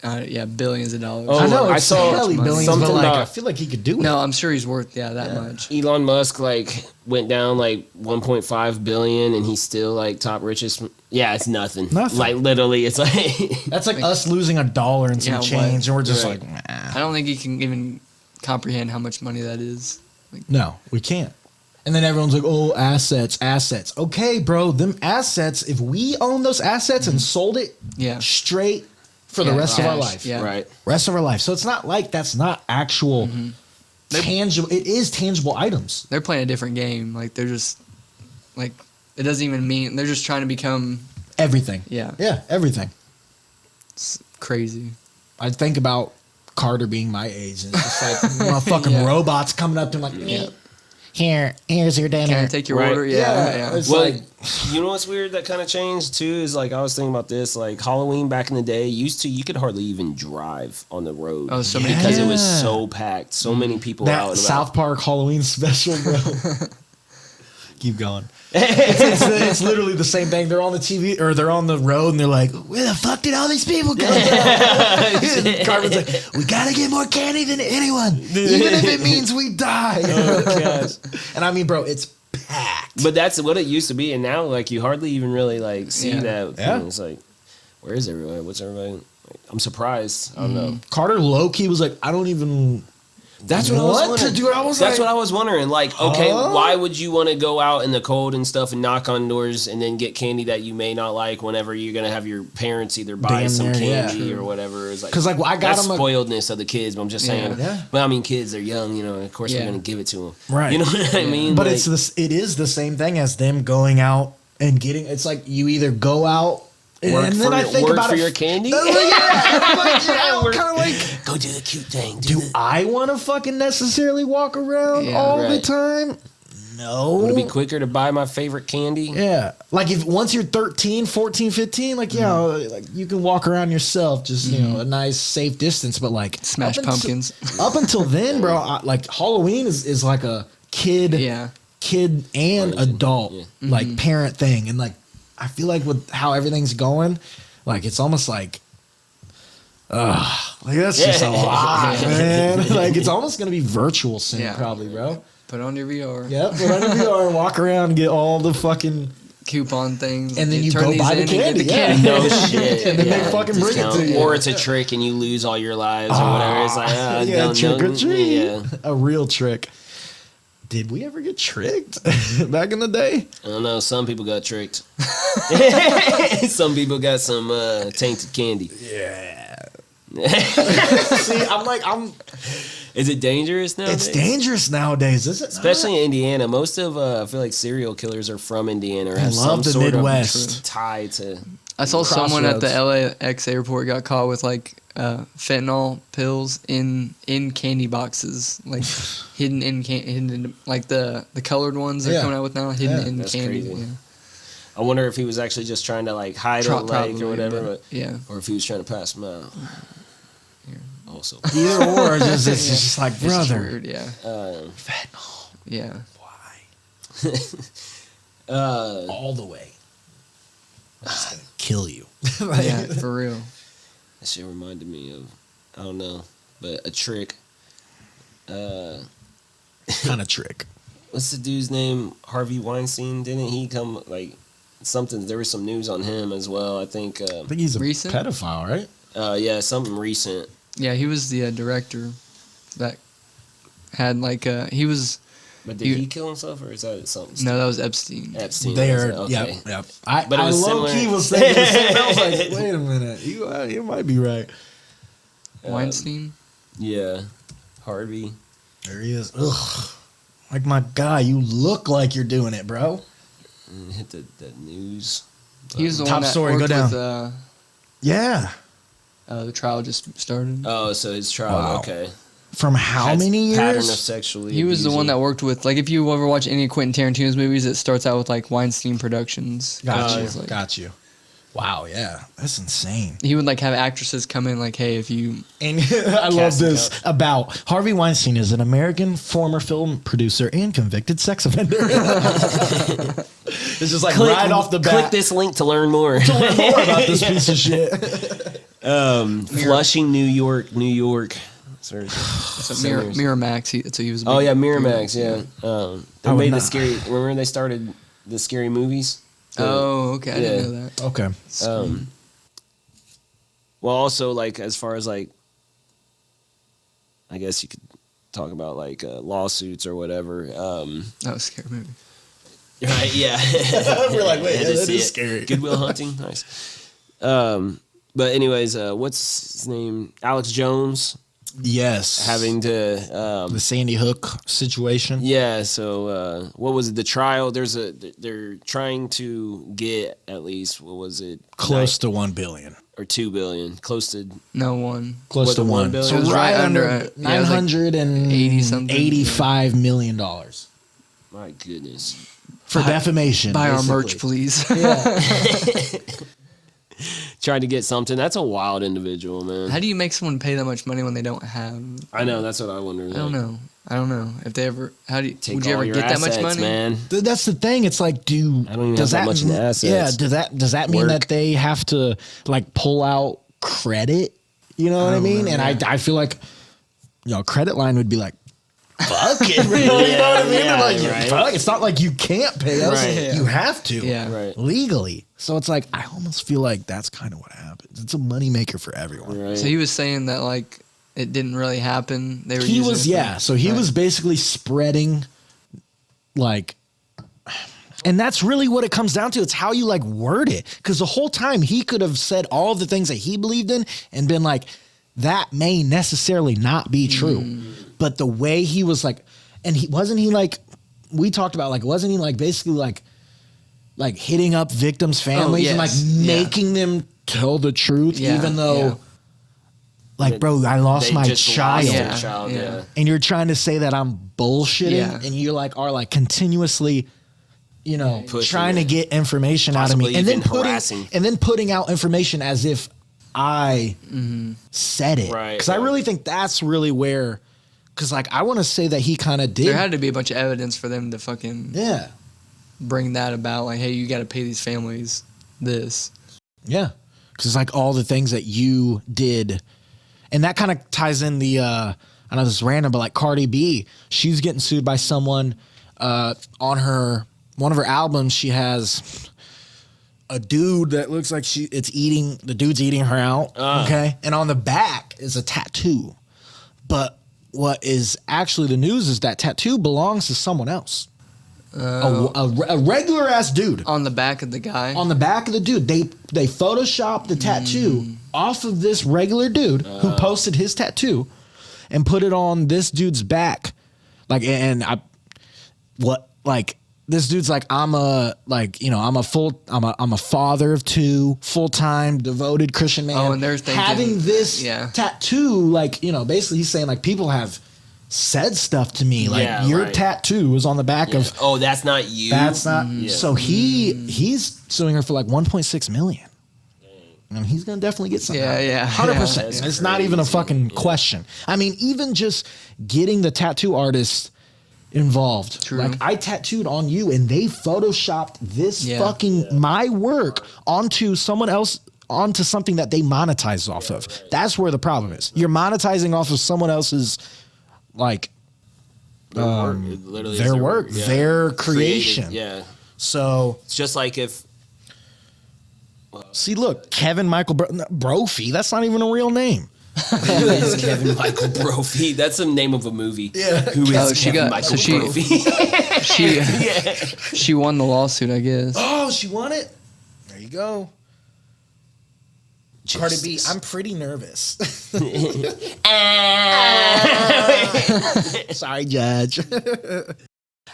Yeah, billions of dollars. Oh, I know. I It's saw barely billions, something but like about- I feel like he could do it. No, I'm sure he's worth that much. Elon Musk like went down like 1.5 billion, and he's still like top richest. Yeah, it's nothing. Nothing. Like literally, it's like That's like us losing $1 and some Yeah, change, and we're just Right. like, I don't think you can even comprehend how much money that is. no, we can't. And then everyone's like, oh, assets. Okay, bro, them assets, if we own those assets and sold it Yeah. straight for the Yeah, rest of our cash, life. yeah. right. Rest of our life. So it's not like that's not actual tangible. It is tangible items. They're playing a different game. Like they're just like it doesn't even mean they're just trying to become Everything. Yeah. Yeah, everything. it's crazy. I think about Carter being my age, and it's just like motherfucking Yeah. robots coming up to him like, here's your dinner. Can I take your Right. order? Yeah. Yeah, it's Well, like, you know what's weird that kind of changed too is like I was thinking about this like Halloween back in the day used to you could hardly even drive on the road. Oh, so many because it was Yeah. so packed, so many people that out and about. South Park Halloween special, bro. Keep going. It's literally the same thing. They're on the TV or they're on the road and they're like, where the fuck did all these people go? Carmen's like, we gotta get more candy than anyone, even if it means we die. Oh, gosh. And I mean, bro, it's packed. But that's what it used to be, and now like you hardly even really like see Yeah. that. Yeah. It's like, where is everybody? What's everybody? Like, I'm surprised. I don't know. Carter low-key was like, I don't even That's what I was what wondering. to do. I was That's like, what I was wondering. Like, okay, Huh? why would you want to go out in the cold and stuff and knock on doors and then get candy that you may not like whenever you're gonna have your parents either buy Damn some near, yeah. candy or whatever? It's like 'Cause, like, I got that's them a- spoiledness of the kids. But I'm just saying. Yeah. But I mean, kids are young. You know, of course Yeah. we're gonna give it to them. Right. You know what I mean? But Like, it's this. It is the same thing as them going out and getting. It's like you either go out Work and for then I your- think work about for it. your candy? Yeah, I'm like, yeah, Work- kind of like. go do the cute thing. Do the- I want to fucking necessarily walk around Yeah, all the right. time? No. Would it be quicker to buy my favorite candy? Yeah. Like if once you're 13, 14, 15, like yeah, like you can walk around yourself, just you know, a nice safe distance. But like Smash up until- pumpkins. Up until then, bro, like Halloween is like a kid Yeah. and Origin, adult yeah. like parent thing, and like I feel like with how everything's going, like it's almost like like that's just a lot, man. Like it's almost gonna be virtual soon, Yeah. probably, bro. Put on your VR. Yep, put on your VR and walk around and get all the fucking, Coupon things. and then you turn go these buy the in and get candy. the Yeah. candy. No shit. And then they fucking bring it discount. to you. Or it's a trick and you lose all your lives or whatever. It's like, yeah, don't trick or know. treat, Yeah. a real trick. Did we ever get tricked back in the day? I don't know. Some people got tricked. Some people got some tainted candy. See, I'm. Is it dangerous now? It's dangerous nowadays, is it? not? Especially in Indiana. Most of I feel like serial killers are from Indiana or I have some love the sort Midwest. of tie to. I saw someone at the Crossroads. LAX airport got caught with like fentanyl pills in candy boxes, like hidden in like the colored ones they're Yeah. coming out with now, hidden Yeah. in That's candy. crazy. Yeah. I wonder if he was actually just trying to like hide it, like Probably, or whatever, but- yeah. or if he was trying to pass them out. Also, Either or, it's just like, It's brother. weird, yeah. Fentanyl. Yeah. Why? All the way. It's gonna kill you. Like, Yeah, for real. that shit reminded me of I don't know, but a trick. kind of trick. What's the dude's name? Harvey Weinstein. Didn't he come like something? There was some news on him as well. I think. I think he's a Recent? pedophile, right? Yeah, something recent. Yeah, he was the director that had like he was But did he kill himself, or is that something? no, that was Epstein. Epstein. There, okay. yep. I But it was low similar. key was thinking the same. I was like, wait a minute, you might be right. Weinstein. Yeah, Harvey. There he is. Ugh, like my guy, you look like you're doing it, bro. And hit that news. He was the Top one that story, go worked down. with Yeah. the trial just started. Oh, so his trial. Wow. Okay. From how Had many Pattern of years? sexually. He was the one abusing- that worked with, like, if you ever watch any Quentin Tarantino's movies, it starts out with like Weinstein Productions. Got you. It's like- Got you. Wow. Yeah, that's insane. He would like have actresses come in, like, hey, if you And I love Casting this about Harvey Weinstein is an American former film producer and convicted sex offender. It's just like right off the bat. Click this link to learn more. To learn more about this piece of shit. Flushing, New York. Sorry. It's a Miramax. He was. Oh yeah, Miramax. Yeah. They made the not. scary. Remember they started the scary movies. Oh, okay. I didn't know that. Okay. Well, also like as far as like, I guess you could talk about like lawsuits or whatever. That was a scary movie. Right? Yeah. We're like, wait, Had to that see is it. scary. Goodwill Hunting, nice. But anyways, what's his name? Alex Jones Yes. having to. the Sandy Hook situation. Yeah. So what was it? The trial. They're trying to get at least what was it? Close to $1 billion. Or $2 billion. Close to. No one. Close Was to it $1 $1 billion? So It was right right under under it. Yeah, it was like $985 million My goodness. for defamation. Buy our basically. merch, please. Trying to get something. That's a wild individual, man. How do you make someone pay that much money when they don't have? I know. That's what I wonder. I don't know. If they ever. How do you? Take Would you all ever your get that assets, much money? man. That's the thing. It's like, I don't even does have that much in Yeah, assets. does that mean Work. that they have to like pull out credit? You know what I mean? And I feel like, credit line would be like, fuck it. You know what I mean? Yeah, Like, right. fuck, it's not like you can't pay us. Right. You have to. Yeah. Right. Legally. So it's like, I almost feel like that's kind of what happens. It's a moneymaker for everyone. Right. So he was saying that like it didn't really happen. They were. He using was, it for- yeah. So he was basically spreading like, and that's really what it comes down to. It's how you like word it. Because the whole time he could have said all the things that he believed in and been like, that may necessarily not be true. But the way he was like, and wasn't he like, we talked about like, wasn't he like basically like hitting up victims' families and like yes. Yeah. making them tell the truth, Yeah, even though, yeah. like, bro, I lost They my just child. lost their Yeah, child. yeah. Yeah. And you're trying to say that I'm bullshitting, Yeah. and you are like continuously, Pushing trying to it. get information out of me, Possibly and then even harassing. putting out information as if I said it. Right, Because I yeah. really think that's really where, because like I want to say that he kind of did. There had to be a bunch of evidence for them to fucking Yeah. bring that about. Like, hey, you got to pay these families this. Yeah. Because it's like all the things that you did. And that kind of ties in the, I know this is random, but like Cardi B, she's getting sued by someone on one of her albums. She has a dude that looks like the dude's eating her out. Okay. And on the back is a tattoo. But what is actually the news is that tattoo belongs to someone else. A regular ass dude. On the back of the guy. On the back of the dude, they photoshopped the tattoo off of this regular dude who posted his tattoo and put it on this dude's back. Like, and this dude's like, I'm a father of two, full-time devoted Christian man. Oh, and they're thinking- having this yeah. tattoo, like, basically he's saying like people have said stuff to me, like Yeah, your right. tattoo is on the back of. Oh, that's not you. That's not. Yeah. So he's suing her for like 1.6 million. And he's gonna definitely get something. Yeah, yeah, 100%. yeah. It's That's not even a crazy. fucking question. I mean, even just getting the tattoo artist involved. True. Like I tattooed on you, and they photoshopped this Yeah. my work onto someone else. Onto something that they monetize off of. That's where the problem is. You're monetizing off of someone else's, like, Their work. It literally is their work, Yeah. their Created, creation. Yeah. So It's just like if see, look, Kevin Michael Brophy. That's not even a real name. who is Kevin Michael Brophy? That's the name of a movie. Yeah. Who is Oh, she Kevin got- Michael so she- Brophy? She won the lawsuit, I guess. Oh, she won it. There you go. Cardi B, Justice. I'm pretty nervous. Sorry, Judge.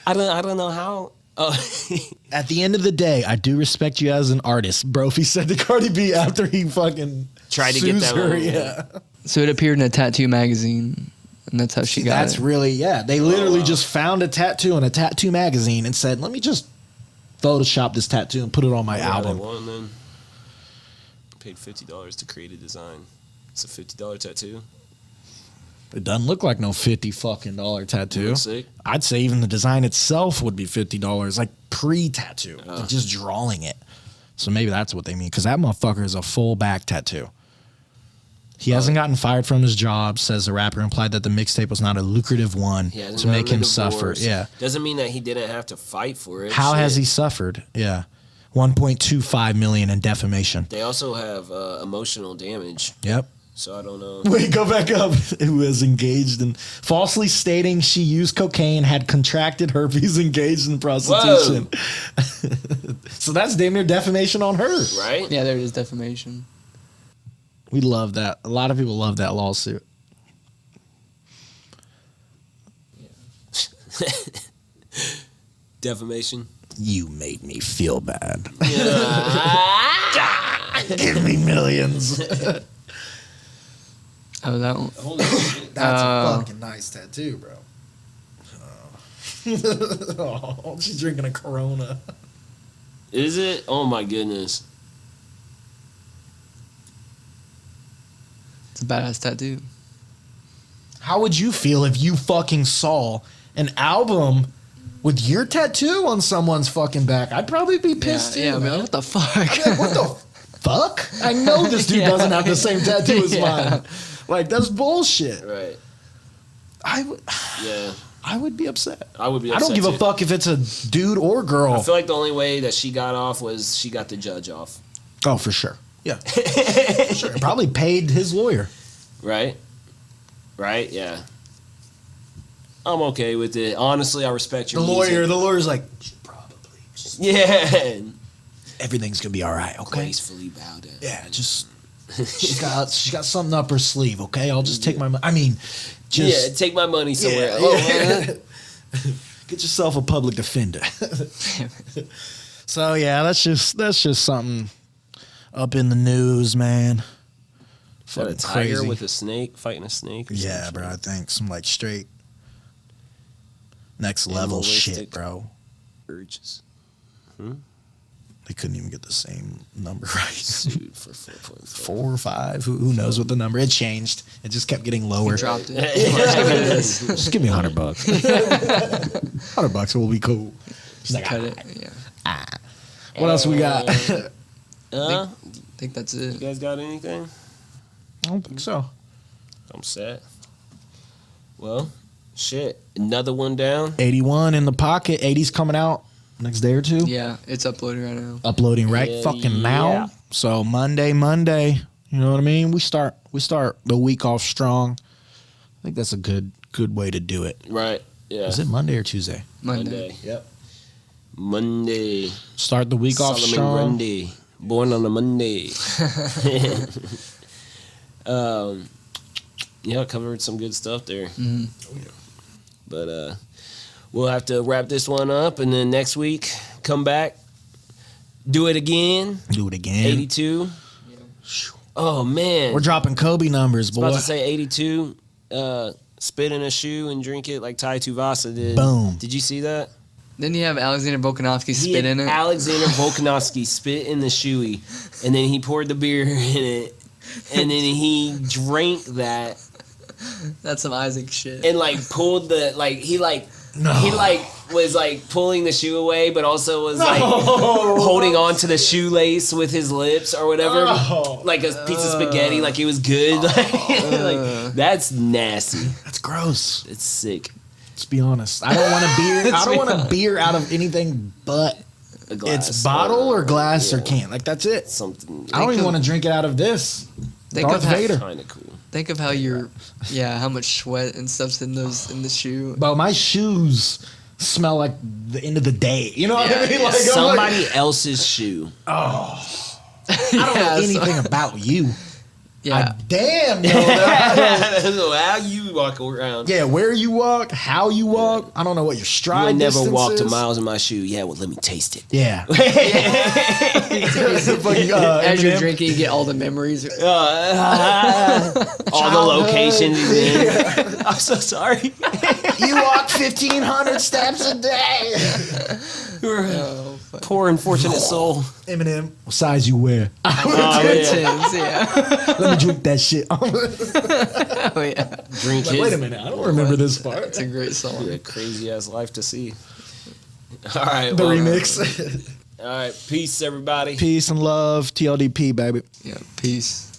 I don't know how. Oh, At the end of the day, I do respect you as an artist, Brophy said to Cardi B after he fucking Tried to get sues that her. one, Yeah. So it appeared in a tattoo magazine, and that's how she got That's it. really, yeah. They literally just found a tattoo in a tattoo magazine and said, let me just Photoshop this tattoo and put it on my album. One, then paid $50 to create a design. It's a $50 tattoo. It doesn't look like no $50 fucking tattoo. Looks sick. I'd say even the design itself would be $50, like pre-tattoo, just drawing it. So maybe that's what they mean, because that motherfucker is a full back tattoo. He hasn't gotten fired from his job, says the rapper, implied that the mixtape was not a lucrative one to make him suffer. Yeah. Doesn't mean that he didn't have to fight for it. How has he suffered? Yeah. 1.25 million in defamation. They also have emotional damage. Yep. So I don't know. Wait, go back up. It was engaged in falsely stating she used cocaine, had contracted herpes, engaged in prostitution. So that's damn near defamation on her. Right? Yeah, there is defamation. We love that. A lot of people love that lawsuit. Defamation. You made me feel bad. Yeah. Give me millions. Oh, that one. Holy shit. That's a fucking nice tattoo, bro. Oh, she's drinking a Corona. Is it? Oh my goodness. It's a badass tattoo. How would you feel if you fucking saw an album with your tattoo on someone's fucking back? I'd probably be pissed too. Yeah, man. man. What the fuck? I'd be like, what the fuck? I know this dude doesn't have the same tattoo as mine. Like, that's bullshit. Right. I would be upset. I would be I upset. don't give a too. fuck if it's a dude or girl. I feel like the only way that she got off was she got the judge off. Oh, for sure. Yeah. For sure. Probably paid his lawyer. Right? Right? Yeah. I'm okay with it. Honestly, I respect your music. The lawyer's like, probably. Yeah. Everything's gonna be all right, okay? Gracefully bow down. Yeah, just she's got something up her sleeve, okay? I'll just take my money. I mean, just take my money somewhere. Get yourself a public defender. So yeah, that's just something up in the news, man. What, a tiger with a snake fighting a snake? Or Yeah, something? bro. I think some like straight next level shit, Animalistic bro. Urges. They couldn't even get the same number right. Sued for 4.4. 4 or 5. Who knows what the number? It changed. It just kept getting lower. Dropped it. Just give me $100. $100 will be cool. She's like, Cut it. Yeah. what else we got? I think that's You it. guys got anything? I don't think so. I'm set. Well, shit. Another one down. 81 in the pocket. 80's coming out next day or two. Yeah, it's uploading right now. Uploading right Yeah, fucking now. yeah. So Monday. You know what I mean? We start the week off strong. I think that's a good way to do it. Right. Yeah. Is it Monday or Tuesday? Monday. Yep. Monday. Start the week off Solomon strong. Grundy. Born on a Monday. Yeah, covered some good stuff there. Mhm. But we'll have to wrap this one up, and then next week come back, do it again. Do it again. 82. Oh man, We're dropping Kobe numbers, I was about boy. to say 82. Spit in a shoe and drink it like Tai Tuivasa did. Boom. Did you see that? Didn't you have Alexander Volkanovski He spit had in it? Alexander Volkanovski spit in the shoey, and then he poured the beer in it, and then he drank that, That's some Isaac shit. and like pulled the he was like pulling the shoe away, but also was like holding on to the shoelace with his lips or whatever, like a piece of spaghetti, like it was good. Like, that's nasty. That's gross. It's sick. Let's be honest. I don't want a beer. I don't want a beer out of anything but A glass, it's bottle or glass or yeah, can. Like that's it. something. I don't even want to drink it out of this. Think Darth of how- Vader. Kind of cool. Think of how how much sweat and stuff's in the shoe. But my shoes smell like the end of the day. You know what I mean? Like, I'm Somebody like, else's shoe. I don't know anything about you. Yeah. I damn know that. How you walk around? Yeah, where you walk, how you walk. I don't know what your You stride ain't never distance walked a is. mile in my shoe. Yeah, well, let me taste it. Yeah. Fucking, As you're Eminem. drinking, you get all the memories. All the locations he's in. I'm so sorry. You walk 1,500 steps a day. Oh, fuck. Poor unfortunate soul. Eminem, what size you wear? Oh, yeah. Tins, yeah. Let me drink that shit. Oh, yeah. Drink his. Wait a minute, I don't remember this part. It's a great song. Yeah, crazy ass life to see. All right. The well, remix. All right. Peace, everybody. Peace and love. TLDP, baby. Yeah. Peace.